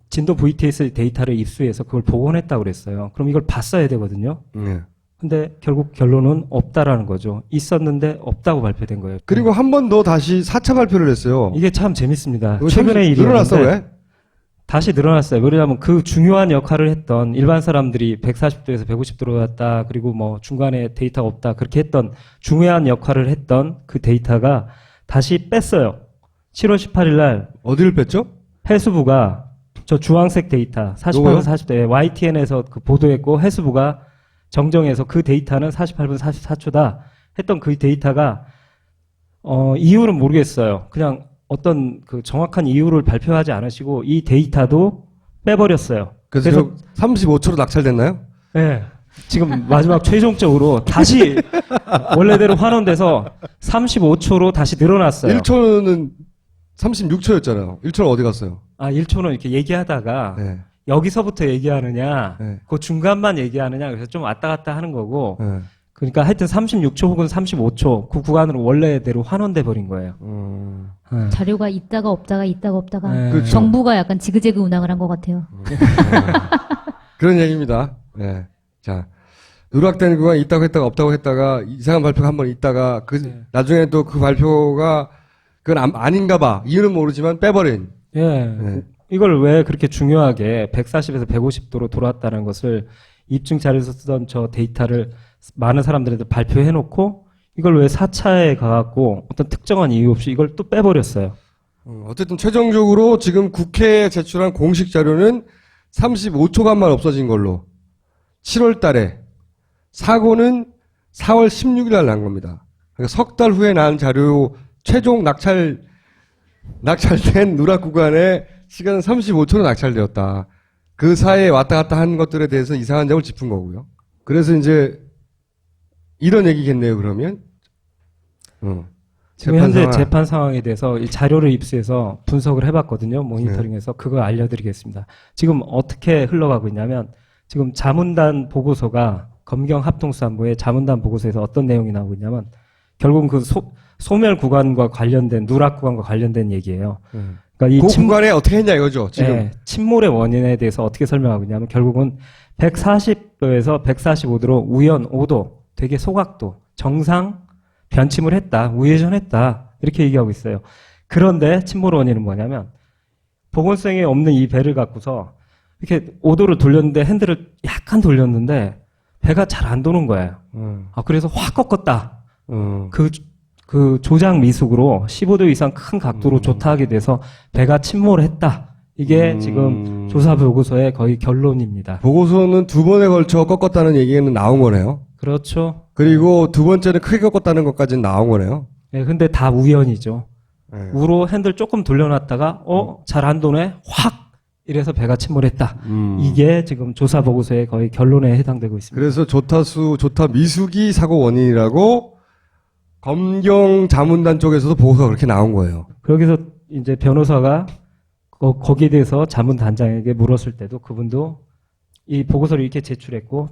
진도 VTS 데이터를 입수해서 그걸 복원했다고 그랬어요. 그럼 이걸 봤어야 되거든요. 네. 근데 결국 결론은 없다라는 거죠. 있었는데 없다고 발표된 거예요. 그리고 한 번 더 다시 4차 발표를 했어요. 이게 참 재밌습니다. 이거 최근의 일이 늘어났어, 왜? 다시 늘어났어요. 왜냐하면 그 중요한 역할을 했던 일반 사람들이 140도에서 150도로 갔다, 그리고 뭐 중간에 데이터가 없다, 그렇게 했던 중요한 역할을 했던 그 데이터가 다시 뺐어요. 7월 18일 날 어디를 뺐죠? 해수부가 저 주황색 데이터 48분 40대 YTN에서 그 보도했고 해수부가 정정해서 그 데이터는 48분 44초다 했던 그 데이터가 이유는 모르겠어요. 그냥 어떤 그 정확한 이유를 발표하지 않으시고 이 데이터도 빼버렸어요. 그래서 35초로 낙찰됐나요? 네. 지금 마지막 최종적으로 다시 원래대로 환원돼서 35초로 다시 늘어났어요. 1초는 36초였잖아요. 1초는 어디 갔어요? 1초는 이렇게 얘기하다가 네. 여기서부터 얘기하느냐, 네. 그 중간만 얘기하느냐, 그래서 좀 왔다 갔다 하는 거고, 네. 그러니까 하여튼 36초 혹은 35초 그 구간으로 원래대로 환원돼 버린 거예요. 네. 자료가 있다가 없다가 있다가 없다가 네. 그렇죠. 정부가 약간 지그재그 운항을 한 것 같아요. 그런 얘기입니다. 네. 자, 누락된 구간 있다고 했다가 없다고 했다가 이상한 발표가 한 번 있다가 나중에 또 그 발표가 그건 아닌가 봐. 이유는 모르지만 빼버린. 예. 네. 이걸 왜 그렇게 중요하게 140에서 150도로 돌아왔다는 것을 입증 자료에서 쓰던 저 데이터를 많은 사람들한테 발표해놓고 이걸 왜 4차에 가갖고 어떤 특정한 이유 없이 이걸 또 빼버렸어요. 어쨌든 최종적으로 지금 국회에 제출한 공식 자료는 35초간만 없어진 걸로 7월 달에 사고는 4월 16일 날 난 겁니다. 그러니까 석 달 후에 난 자료 최종 낙찰된 누락 구간의 시간은 35초로 낙찰되었다. 그 사이에 왔다 갔다 한 것들에 대해서 이상한 점을 짚은 거고요. 그래서 이제 이런 얘기겠네요, 그러면. 지금 현재 재판 상황에 대해서 이 자료를 입수해서 분석을 해봤거든요. 모니터링해서 그걸 알려드리겠습니다. 지금 어떻게 흘러가고 있냐면 지금 자문단 보고서가 검경합동수사부의 자문단 보고서에서 어떤 내용이 나오고 있냐면 결국은 그 소멸 구간과 관련된 누락 구간과 관련된 얘기예요. 그러니까 그 구간에 어떻게 했냐 이거죠, 지금. 네, 침몰의 원인에 대해서 어떻게 설명하고 있냐면 결국은 140도에서 145도로 우연 5도, 되게 소각도, 정상 변침을 했다, 우회전했다 이렇게 얘기하고 있어요. 그런데 침몰 원인은 뭐냐면 보건성이 없는 이 배를 갖고서 이렇게 5도를 돌렸는데 핸들을 약간 돌렸는데 배가 잘 안 도는 거예요. 그래서 확 꺾었다. 그 조작 미숙으로 15도 이상 큰 각도로 조타하게 돼서 배가 침몰했다. 이게 지금 조사 보고서의 거의 결론입니다. 보고서는 두 번에 걸쳐 꺾었다는 얘기는 나온 거네요. 그렇죠. 그리고 두 번째는 크게 꺾었다는 것까지는 나온 거네요. 네, 근데 다 우연이죠. 네. 우로 핸들 조금 돌려놨다가 잘 안 도네? 확! 이래서 배가 침몰했다. 이게 지금 조사 보고서의 거의 결론에 해당되고 있습니다. 그래서 조타 미숙이 사고 원인이라고 검경 자문단 쪽에서도 보고서가 그렇게 나온 거예요. 거기서 이제 변호사가 거기에 대해서 자문단장에게 물었을 때도 그분도 이 보고서를 이렇게 제출했고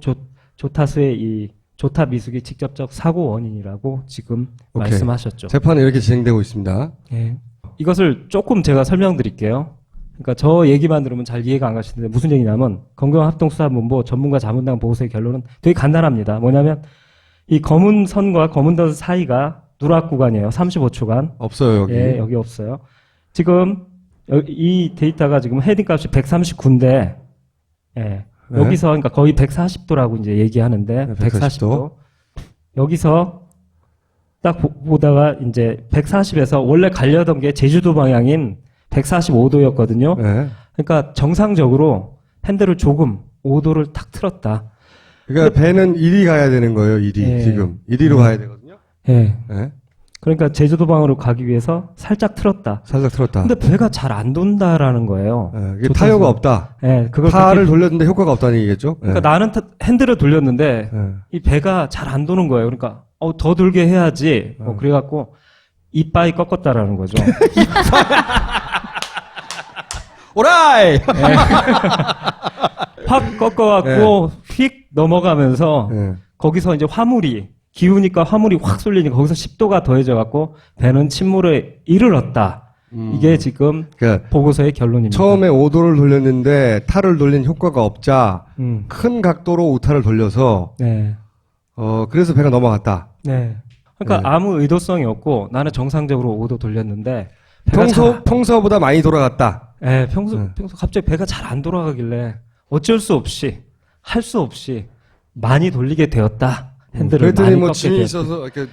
조타수의 이 조타 미숙이 직접적 사고 원인이라고 지금 오케이. 말씀하셨죠. 재판은 이렇게 진행되고 있습니다. 네. 이것을 조금 제가 설명드릴게요. 그러니까 저 얘기만 들으면 잘 이해가 안 가시는데 무슨 얘기냐면 검경합동수사본부 전문가 자문단 보고서의 결론은 되게 간단합니다. 뭐냐면 이 검은 선과 검은 선 사이가 누락 구간이에요. 35초간. 없어요, 여기. 예, 여기 없어요. 지금 이 데이터가 지금 헤딩 값이 139인데 예. 네. 여기서 그러니까 거의 140도라고 이제 얘기하는데 네, 140도. 여기서 딱 보다가 이제 140에서 원래 가려던 게 제주도 방향인 145도였거든요. 네. 그러니까 정상적으로 핸들을 조금 5도를 탁 틀었다. 그러니까 배는 이리 가야 되는 거예요, 이리. 예. 지금. 이리로 가야 되거든요. 예. 네. 그러니까 제주도 방으로 가기 위해서 살짝 틀었다. 살짝 틀었다. 근데 배가 잘 안 돈다라는 거예요. 네, 이게 타이어가 없다. 예, 그걸 팔을 그렇게- 돌렸는데 효과가 없다는 얘기겠죠? 그러니까 네. 나는 핸들을 돌렸는데 네. 이 배가 잘 안 도는 거예요. 그러니까 더 돌게 해야지. 그래갖고 이빠이 꺾었다라는 거죠. 오라이! 확 꺾어갖고 휙 넘어가면서 네. 거기서 이제 화물이 기우니까 화물이 확 쏠리니까 거기서 10도가 더해져갖고 배는 침몰에 이르렀다. 이게 지금 그러니까 보고서의 결론입니다. 처음에 5도를 돌렸는데 탈을 돌린 효과가 없자 큰 각도로 우타를 돌려서 네. 그래서 배가 넘어갔다. 네. 그러니까 네. 아무 의도성이 없고 나는 정상적으로 5도 돌렸는데 배가 평소보다 많이 돌아갔다. 네, 평소 갑자기 배가 잘 안 돌아가길래 어쩔 수 없이 할 수 없이 많이 돌리게 되었다. 핸들을 그랬더니 많이 뭐 꺾게 짐이 되었다. 있어서 이렇게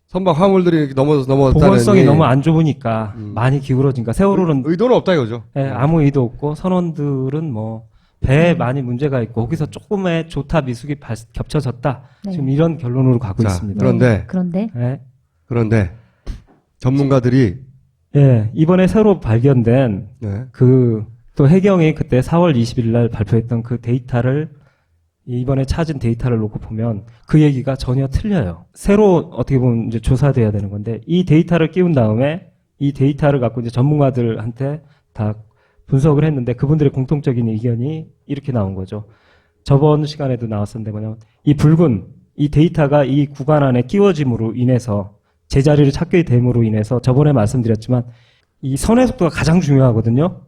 선박 화물들이 이렇게 넘어졌다는 보건성이 너무 안 좋으니까 많이 기울어지니까 세월호는 의도는 없다 이거죠. 네, 아무 의도 없고 선원들은 뭐 배에 많이 문제가 있고 거기서 조금의 조타 미숙이 겹쳐졌다. 네. 지금 이런 결론으로 가고 자, 있습니다. 그런데 네. 그런데 전문가들이 예, 이번에 새로 발견된 네. 또 해경이 그때 4월 20일 날 발표했던 그 데이터를 이번에 찾은 데이터를 놓고 보면 그 얘기가 전혀 틀려요. 새로 어떻게 보면 이제 조사돼야 되는 건데 이 데이터를 끼운 다음에 이 데이터를 갖고 이제 전문가들한테 다 분석을 했는데 그분들의 공통적인 의견이 이렇게 나온 거죠. 저번 시간에도 나왔었는데 뭐냐면 이 붉은 이 데이터가 이 구간 안에 끼워짐으로 인해서 제자리를 찾게 됨으로 인해서 저번에 말씀드렸지만 이 선의 속도가 가장 중요하거든요.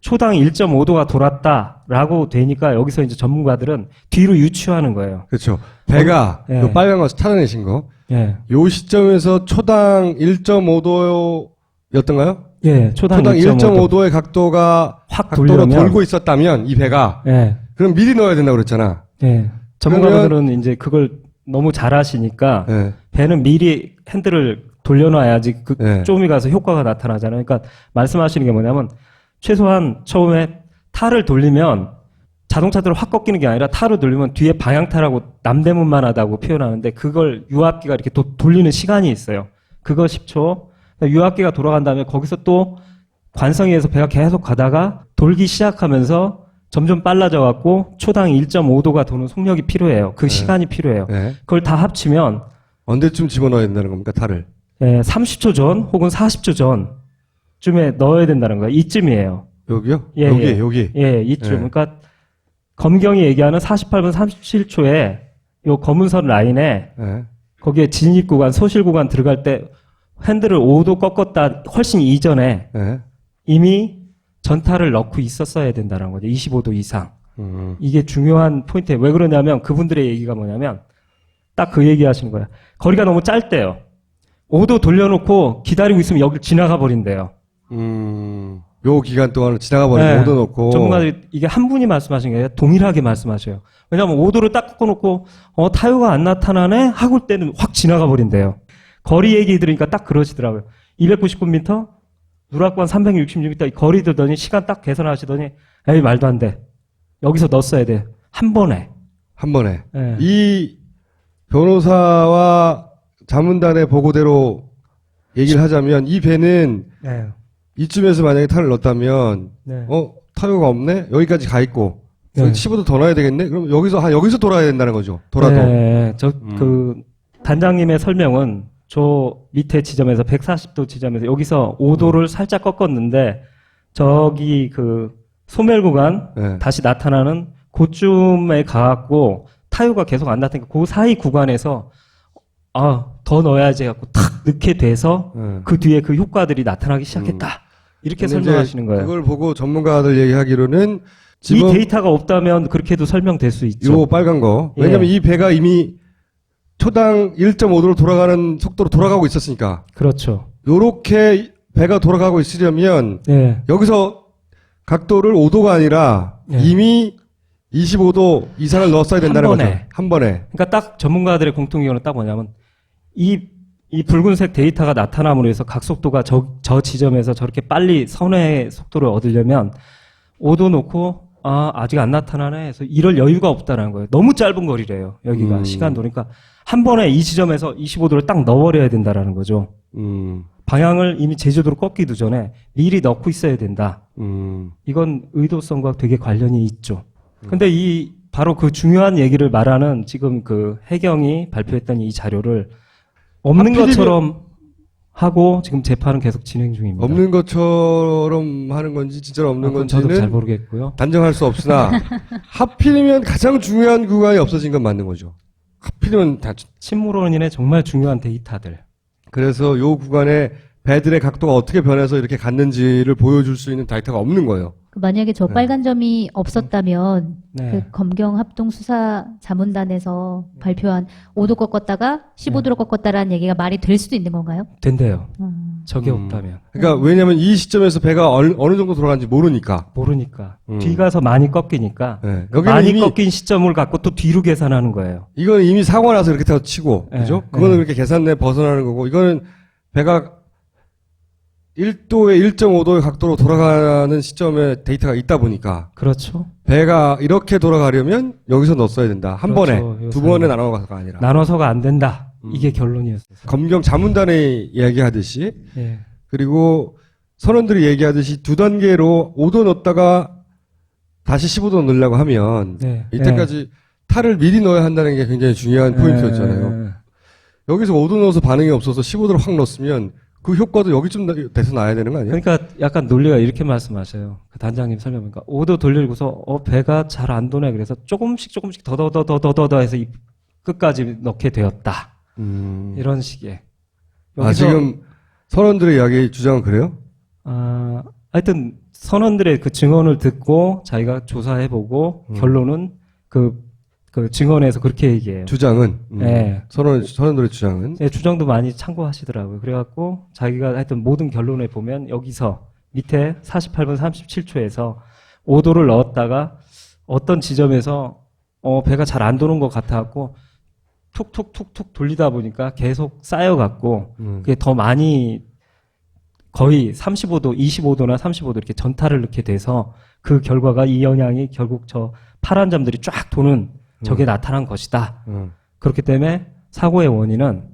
초당 1.5도가 돌았다라고 되니까 여기서 이제 전문가들은 뒤로 유추하는 거예요. 그렇죠. 배가 예. 요 빨간 거 찾아내신 거. 예. 요 시점에서 초당 1.5도였던가요? 예, 초당 1.5도의 각도가 확 각도로 돌려면 돌고 있었다면 이 배가 예. 그럼 미리 넣어야 된다고 그랬잖아. 예. 전문가들은 이제 그걸 너무 잘 아시니까 예. 배는 미리 핸들을 돌려놔야지 그 예. 쪼음이 가서 효과가 나타나잖아요. 그러니까 말씀하시는 게 뭐냐면 최소한 처음에 탈을 돌리면 자동차들을 확 꺾이는 게 아니라 탈을 돌리면 뒤에 방향타라고 남대문만 하다고 표현하는데 그걸 유압기가 이렇게 돌리는 시간이 있어요. 그거 10초. 유압기가 돌아간 다음에 거기서 또 관성에 의해서 배가 계속 가다가 돌기 시작하면서 점점 빨라져 갖고 초당 1.5도가 도는 속력이 필요해요. 그 시간이 필요해요. 네. 그걸 다 합치면 언제쯤 집어넣어야 된다는 겁니까, 탈을? 30초 전 혹은 40초 전쯤에 넣어야 된다는 거예요. 이쯤이에요. 여기요? 예, 여기. 예, 이쯤. 예. 그러니까 검경이 얘기하는 48분 37초에 요 검은 선 라인에 예. 거기에 진입 구간, 소실 구간 들어갈 때 핸들을 5도 꺾었다 훨씬 이전에 예. 이미 전타를 넣고 있었어야 된다는 거죠. 25도 이상. 이게 중요한 포인트예요. 왜 그러냐면 그분들의 얘기가 뭐냐면 딱 그 얘기 하시는 거예요. 거리가 너무 짧대요. 5도 돌려놓고 기다리고 있으면 여길 지나가 버린대요. 요 기간 동안을 지나가 버리고 네. 5도 놓고. 전문가들이 이게 한 분이 말씀하신 게 아니라 동일하게 말씀하셔요. 왜냐하면 5도를 딱 꺾어놓고 타요가 안 나타나네 하고 때는 확 지나가 버린대요. 거리 얘기 들으니까 딱 그러시더라고요. 299m, 누락관 366m 이 거리 들더니 시간 딱 계산하시더니 에이 말도 안 돼. 여기서 넣었어야 돼. 한 번에. 한 번에. 네. 이 변호사와 자문단의 보고대로 얘기를 하자면 이 배는 네. 이쯤에서 만약에 탈을 넣었다면 네. 타요가 없네? 여기까지 가 있고 네. 15도 더 넣어야 되겠네? 그럼 여기서 돌아야 된다는 거죠. 돌아도. 네, 그 단장님의 설명은 저 밑에 지점에서 140도 지점에서 여기서 5도를 살짝 꺾었는데 저기 그 소멸 구간 네. 다시 나타나는 그쯤에 가갖고 타요가 계속 안 나타나니까 그 사이 구간에서 더 넣어야지 해갖고 탁 넣게 돼서 그 뒤에 그 효과들이 나타나기 시작했다. 이렇게 근데 설명하시는 이제 거예요. 그걸 보고 전문가들 얘기하기로는 이 지금 데이터가 없다면 그렇게도 설명될 수 있죠. 요 빨간 거. 예. 왜냐면 이 배가 이미 초당 1.5도로 돌아가는 속도로 돌아가고 있었으니까 그렇죠. 요렇게 배가 돌아가고 있으려면 예. 여기서 각도를 5도가 아니라 예. 이미 25도 이상을 넣었어야 된다는 한 번에. 거죠. 한 번에. 그러니까 딱 전문가들의 공통 의견은 딱 뭐냐면 이 붉은색 데이터가 나타남으로 해서 각속도가 저 지점에서 저렇게 빨리 선회의 속도를 얻으려면 5도 놓고 아직 안 나타나네 해서 이럴 여유가 없다는 거예요. 너무 짧은 거리래요. 여기가 시간도. 그러니까 한 번에 이 지점에서 25도를 딱 넣어버려야 된다라는 거죠. 방향을 이미 제주도로 꺾기도 전에 미리 넣고 있어야 된다. 이건 의도성과 되게 관련이 있죠. 근데 바로 그 중요한 얘기를 말하는 지금 그 해경이 발표했던 이 자료를 없는 것처럼 하고 지금 재판은 계속 진행 중입니다. 없는 것처럼 하는 건지 진짜로 없는 그건 건지는 저도 잘 모르겠고요. 단정할 수 없으나 하필이면 가장 중요한 구간이 없어진 건 맞는 거죠. 하필이면 침몰원인의 정말 중요한 데이터들. 그래서 요 구간에 배들의 각도가 어떻게 변해서 이렇게 갔는지를 보여줄 수 있는 데이터가 없는 거예요. 만약에 저 네. 빨간 점이 없었다면 네. 그 검경 합동 수사 자문단에서 발표한 5도 꺾었다가 15도로 꺾었다라는 얘기가 말이 될 수도 있는 건가요? 된대요. 저게 없다면. 그러니까 왜냐면 이 시점에서 배가 어느 정도 돌아가는지 모르니까. 모르니까. 뒤가서 많이 꺾이니까. 네. 여기는 많이 이미 꺾인 시점을 갖고 또 뒤로 계산하는 거예요. 이건 이미 사고가 나서 이렇게 타서 치고, 네. 그죠? 그거는 네. 그렇게 계산 내 벗어나는 거고, 이거는 배가 1도에 1.5도의 각도로 돌아가는 시점에 데이터가 있다 보니까 그렇죠. 배가 이렇게 돌아가려면 여기서 넣었어야 된다. 한 그렇죠. 번에 두 요새는. 번에 나눠가서가 아니라. 나눠서가 안 된다. 이게 결론이었어요. 검경 자문단이 이야기하듯이 예. 그리고 선원들이 얘기하듯이 두 단계로 5도 넣었다가 다시 15도 넣으려고 하면 네. 이때까지 탈을 미리 넣어야 한다는 게 굉장히 중요한 포인트였잖아요. 여기서 5도 넣어서 반응이 없어서 15도를 확 넣었으면 그 효과도 여기쯤 돼서 나야 되는 거 아니에요? 그러니까 약간 논리가 이렇게 말씀하셔요. 그 단장님 설명하니까 5도 돌리고서 배가 잘 안 도네. 그래서 조금씩 더 해서 끝까지 넣게 되었다. 이런 식의. 지금 선원들의 이야기 주장은 그래요? 하여튼 선원들의 그 증언을 듣고 자기가 조사해보고 결론은 그 증언에서 그렇게 얘기해요. 주장은? 네. 선원들의 주장은? 네, 주장도 많이 참고하시더라고요. 그래갖고 자기가 하여튼 모든 결론을 보면 여기서 밑에 48분 37초에서 5도를 넣었다가 어떤 지점에서 배가 잘 안 도는 것 같아갖고 툭툭툭툭 돌리다 보니까 계속 쌓여갖고 그게 더 많이 거의 35도, 25도나 35도 이렇게 전탈을 넣게 돼서 그 결과가 이 영향이 결국 저 파란 점들이 쫙 도는 저게 나타난 것이다. 그렇기 때문에 사고의 원인은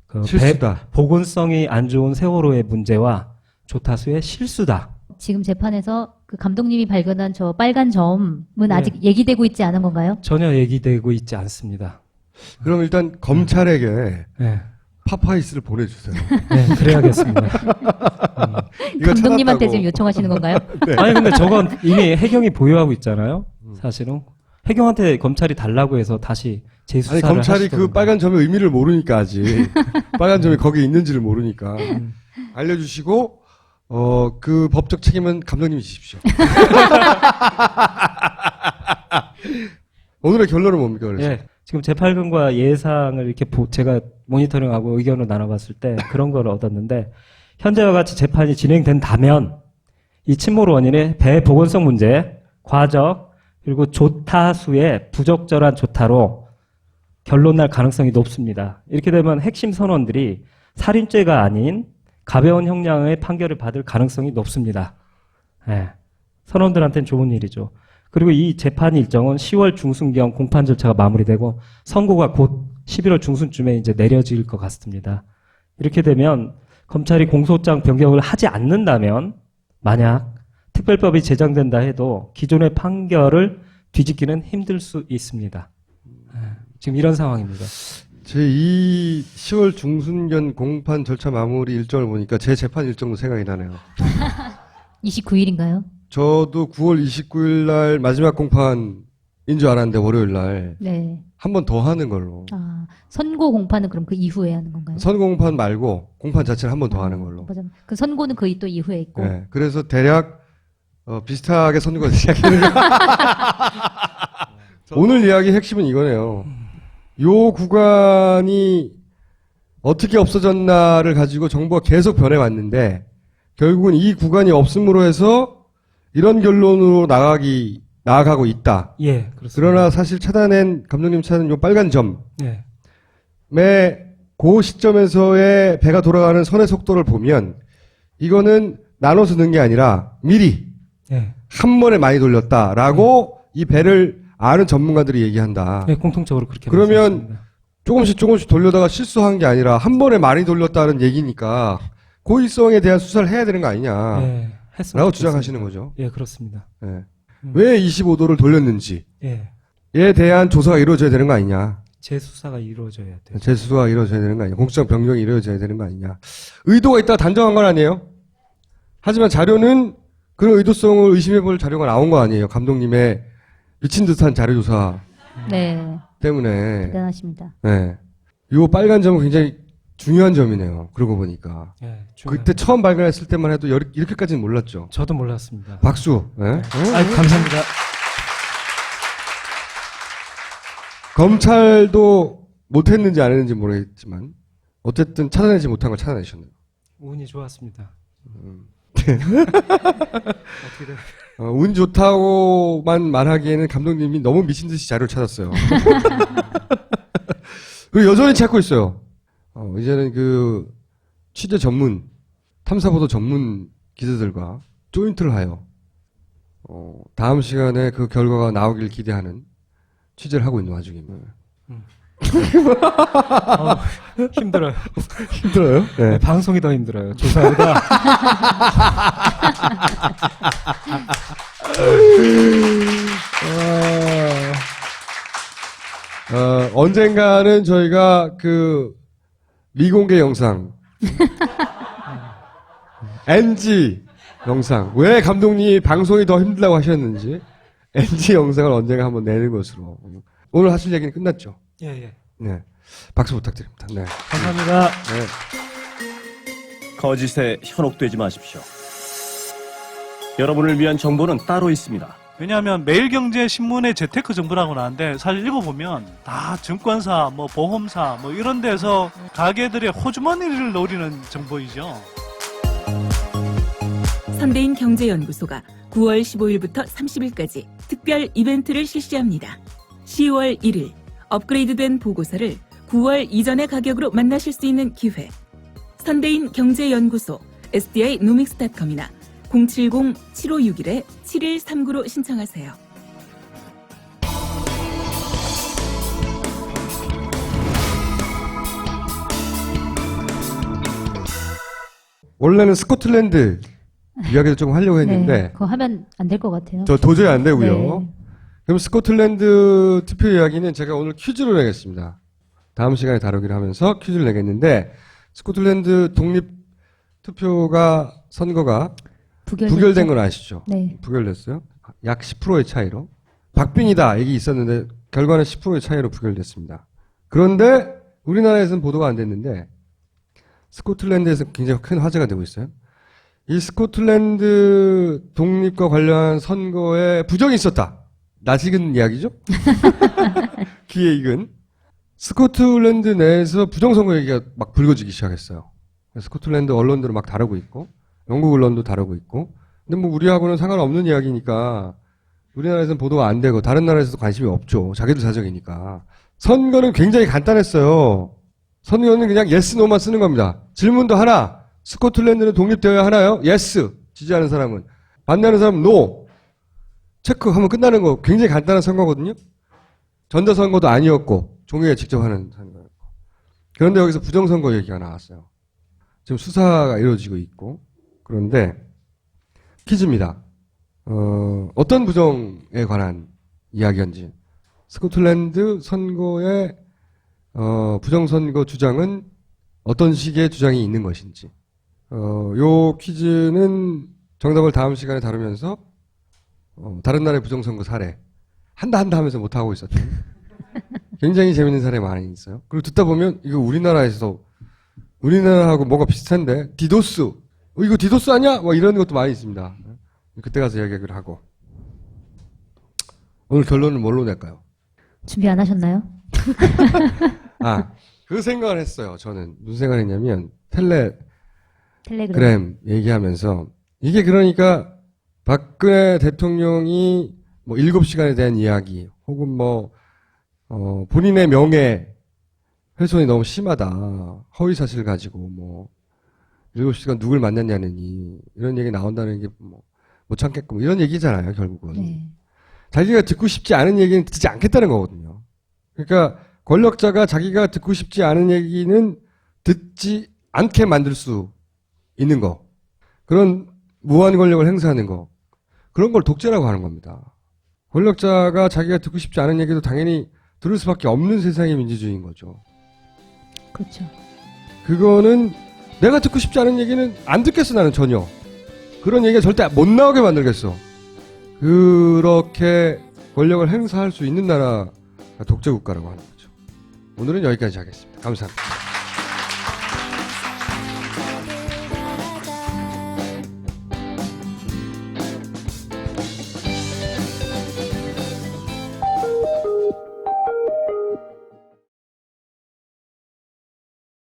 그 실수다. 보건성이 안 좋은 세월호의 문제와 조타수의 실수다. 지금 재판에서 그 감독님이 발견한 저 빨간 점은 아직 얘기되고 있지 않은 건가요? 전혀 얘기되고 있지 않습니다. 그럼 일단 검찰에게 네. 파파이스를 보내주세요. 네, 그래야겠습니다. 이거 감독님한테 찾았다고. 지금 요청하시는 건가요? 네. 아니 근데 저건 이미 해경이 보유하고 있잖아요. 사실은 해경한테 검찰이 달라고 해서 다시 재수사를 아니 검찰이 하시던가. 그 빨간 점의 의미를 모르니까 아직 빨간 점이 거기 있는지를 모르니까 알려주시고 그 법적 책임은 감독님이 지십시오. 오늘의 결론은 뭡니까? 그래서? 예, 지금 재판관과 예상을 이렇게 제가 모니터링하고 의견을 나눠봤을 때 그런 걸 얻었는데 현재와 같이 재판이 진행된다면 이 침몰 원인의 배 보건성 문제, 과적 그리고 조타수의 부적절한 조타로 결론 날 가능성이 높습니다. 이렇게 되면 핵심 선원들이 살인죄가 아닌 가벼운 형량의 판결을 받을 가능성이 높습니다. 예, 선원들한테는 좋은 일이죠. 그리고 이 재판 일정은 10월 중순경 공판 절차가 마무리되고 선고가 곧 11월 중순쯤에 이제 내려질 것 같습니다. 이렇게 되면 검찰이 공소장 변경을 하지 않는다면 만약 특별법이 제정된다 해도 기존의 판결을 뒤집기는 힘들 수 있습니다. 지금 이런 상황입니다. 제 이 10월 중순견 공판 절차 마무리 일정을 보니까 제 재판 일정도 생각이 나네요. 29일인가요? 저도 9월 29일 날 마지막 공판인 줄 알았는데 월요일 날 네. 한 번 더 하는 걸로. 선고 공판은 그럼 그 이후에 하는 건가요? 선고 공판 말고 공판 자체를 한 번 더 하는 걸로. 맞아. 그 선고는 그 또 이후에 있고. 네. 그래서 대략 비슷하게 선고가 시작해요. 오늘 이야기 핵심은 이거네요. 요 구간이 어떻게 없어졌나를 가지고 정부가 계속 변해왔는데 결국은 이 구간이 없음으로 해서 이런 결론으로 나아가고 있다. 예, 그렇습니다. 그러나 사실 감독님 찾은 요 빨간 점에 예, 그 시점에서의 배가 돌아가는 선의 속도를 보면 이거는 나눠서 넣은 게 아니라 미리 예, 한 번에 많이 돌렸다라고 이 배를 아는 전문가들이 얘기한다. 예, 공통적으로 그렇게 그러면 말씀하십니다. 조금씩 돌려다가 실수한 게 아니라 한 번에 많이 돌렸다는 얘기니까 고의성에 대한 수사를 해야 되는 거 아니냐. 예, 했으면 라고 좋겠습니다. 주장하시는 거죠. 예, 그렇습니다. 예. 왜 25도를 돌렸는지에 예, 대한 조사가 이루어져야 되는 거 아니냐. 재수사가 이루어져야 돼요. 재수가 이루어져야 되는 거 아니냐. 공수처 변경이 이루어져야 되는 거 아니냐. 의도가 있다 단정한 건 아니에요. 하지만 자료는 그런 의도성을 의심해볼 자료가 나온 거 아니에요. 감독님의 미친 듯한 자료조사 네, 때문에. 대단하십니다. 네. 요 빨간 점은 굉장히 중요한 점이네요. 그러고 보니까. 예, 그때 처음 발견했을 때만 해도 이렇게까지는 몰랐죠. 저도 몰랐습니다. 박수. 네. 아유, 감사합니다. 검찰도 못했는지 안 했는지 모르겠지만 어쨌든 찾아내지 못한 걸 찾아내셨네요. 운이 좋았습니다. 어떻게 돼? 운 좋다고만 말하기에는 감독님이 너무 미친 듯이 자료를 찾았어요. 그리고 여전히 찾고 있어요. 이제는 그 취재 전문, 탐사보도 전문 기자들과 조인트를 하여 다음 시간에 그 결과가 나오길 기대하는 취재를 하고 있는 와중입니다. 힘들어요. 힘들어요? 네. 네, 방송이 더 힘들어요. 조사보다. 언젠가는 저희가 그 미공개 영상 NG 영상 왜 감독님이 방송이 더 힘들다고 하셨는지 NG 영상을 언젠가 한번 내는 것으로 오늘 하실 얘기는 끝났죠? 예, 예. 네, 박수 부탁드립니다. 네, 감사합니다. 네. 거짓에 현혹되지 마십시오. 여러분을 위한 정보는 따로 있습니다. 왜냐하면 매일경제신문의 재테크 정보라고 나왔는데 사실 읽어보면 다 증권사, 뭐 보험사, 뭐 이런 데서 가게들의 호주머니를 노리는 정보이죠. 선대인 경제연구소가 9월 15일부터 30일까지 특별 이벤트를 실시합니다. 10월 1일 업그레이드된 보고서를 9월 이전의 가격으로 만나실 수 있는 기회. 선대인 경제연구소 sdinomics.com이나 070-7561-7139로 신청하세요. 원래는 스코틀랜드 이야기를 좀 하려고 했는데 네, 그거 하면 안 될 것 같아요. 저 도저히 안 되고요. 네. 그럼 스코틀랜드 투표 이야기는 제가 오늘 퀴즈로 내겠습니다. 다음 시간에 다루기로 하면서 퀴즈를 내겠는데 스코틀랜드 독립 투표가 선거가 부결된 건 아시죠? 네. 부결됐어요. 약 10%의 차이로. 박빙이다 얘기 있었는데 결과는 10%의 차이로 부결됐습니다. 그런데 우리나라에서는 보도가 안 됐는데 스코틀랜드에서 굉장히 큰 화제가 되고 있어요. 이 스코틀랜드 독립과 관련한 선거에 부정이 있었다. 낯익은 이야기죠? 귀에 익은. 스코틀랜드 내에서 부정선거 얘기가 막 불거지기 시작했어요. 스코틀랜드 언론들은 막 다루고 있고 영국 언론도 다루고 있고 근데 뭐 우리하고는 상관없는 이야기니까 우리나라에서는 보도가 안 되고 다른 나라에서도 관심이 없죠. 자기들 사정이니까. 선거는 굉장히 간단했어요. 선거는 그냥 yes, no만 쓰는 겁니다. 질문도 하나. 스코틀랜드는 독립되어야 하나요? yes. 지지하는 사람은. 반대하는 사람은 no. 체크하면 끝나는 거. 굉장히 간단한 선거거든요. 전자선거도 아니었고 종이에 직접 하는 선거였고. 그런데 여기서 부정선거 얘기가 나왔어요. 지금 수사가 이루어지고 있고 그런데 퀴즈입니다. 어떤 부정에 관한 이야기인지 스코틀랜드 선거의 부정선거 주장은 어떤 식의 주장이 있는 것인지 요 퀴즈는 정답을 다음 시간에 다루면서 다른 나라의 부정선거 사례 한다 하면서 못하고 있었죠. 굉장히 재밌는 사례 많이 있어요. 그리고 듣다 보면 이거 우리나라하고 뭐가 비슷한데 디도스 이거 디도스 아니야? 뭐 이런 것도 많이 있습니다. 그때 가서 이야기를 하고 오늘 결론은 뭘로 낼까요? 준비 안 하셨나요? 그 생각을 했어요. 저는 무슨 생각을 했냐면 텔레그램 얘기하면서 이게 그러니까 박근혜 대통령이 뭐 7시간에 대한 이야기 혹은 뭐 본인의 명예 훼손이 너무 심하다. 허위 사실 가지고 뭐 7시간 누굴 만났냐느니 이런 얘기 나온다는 게 뭐 못 참겠고 이런 얘기잖아요, 결국은. 네. 자기가 듣고 싶지 않은 얘기는 듣지 않겠다는 거거든요. 그러니까 권력자가 자기가 듣고 싶지 않은 얘기는 듣지 않게 만들 수 있는 거. 그런 무한 권력을 행사하는 거. 그런 걸 독재라고 하는 겁니다. 권력자가 자기가 듣고 싶지 않은 얘기도 당연히 들을 수밖에 없는 세상이 민주주의인 거죠. 그렇죠. 그거는 내가 듣고 싶지 않은 얘기는 안 듣겠어, 나는 전혀. 그런 얘기가 절대 못 나오게 만들겠어. 그렇게 권력을 행사할 수 있는 나라가 독재국가라고 하는 거죠. 오늘은 여기까지 하겠습니다. 감사합니다.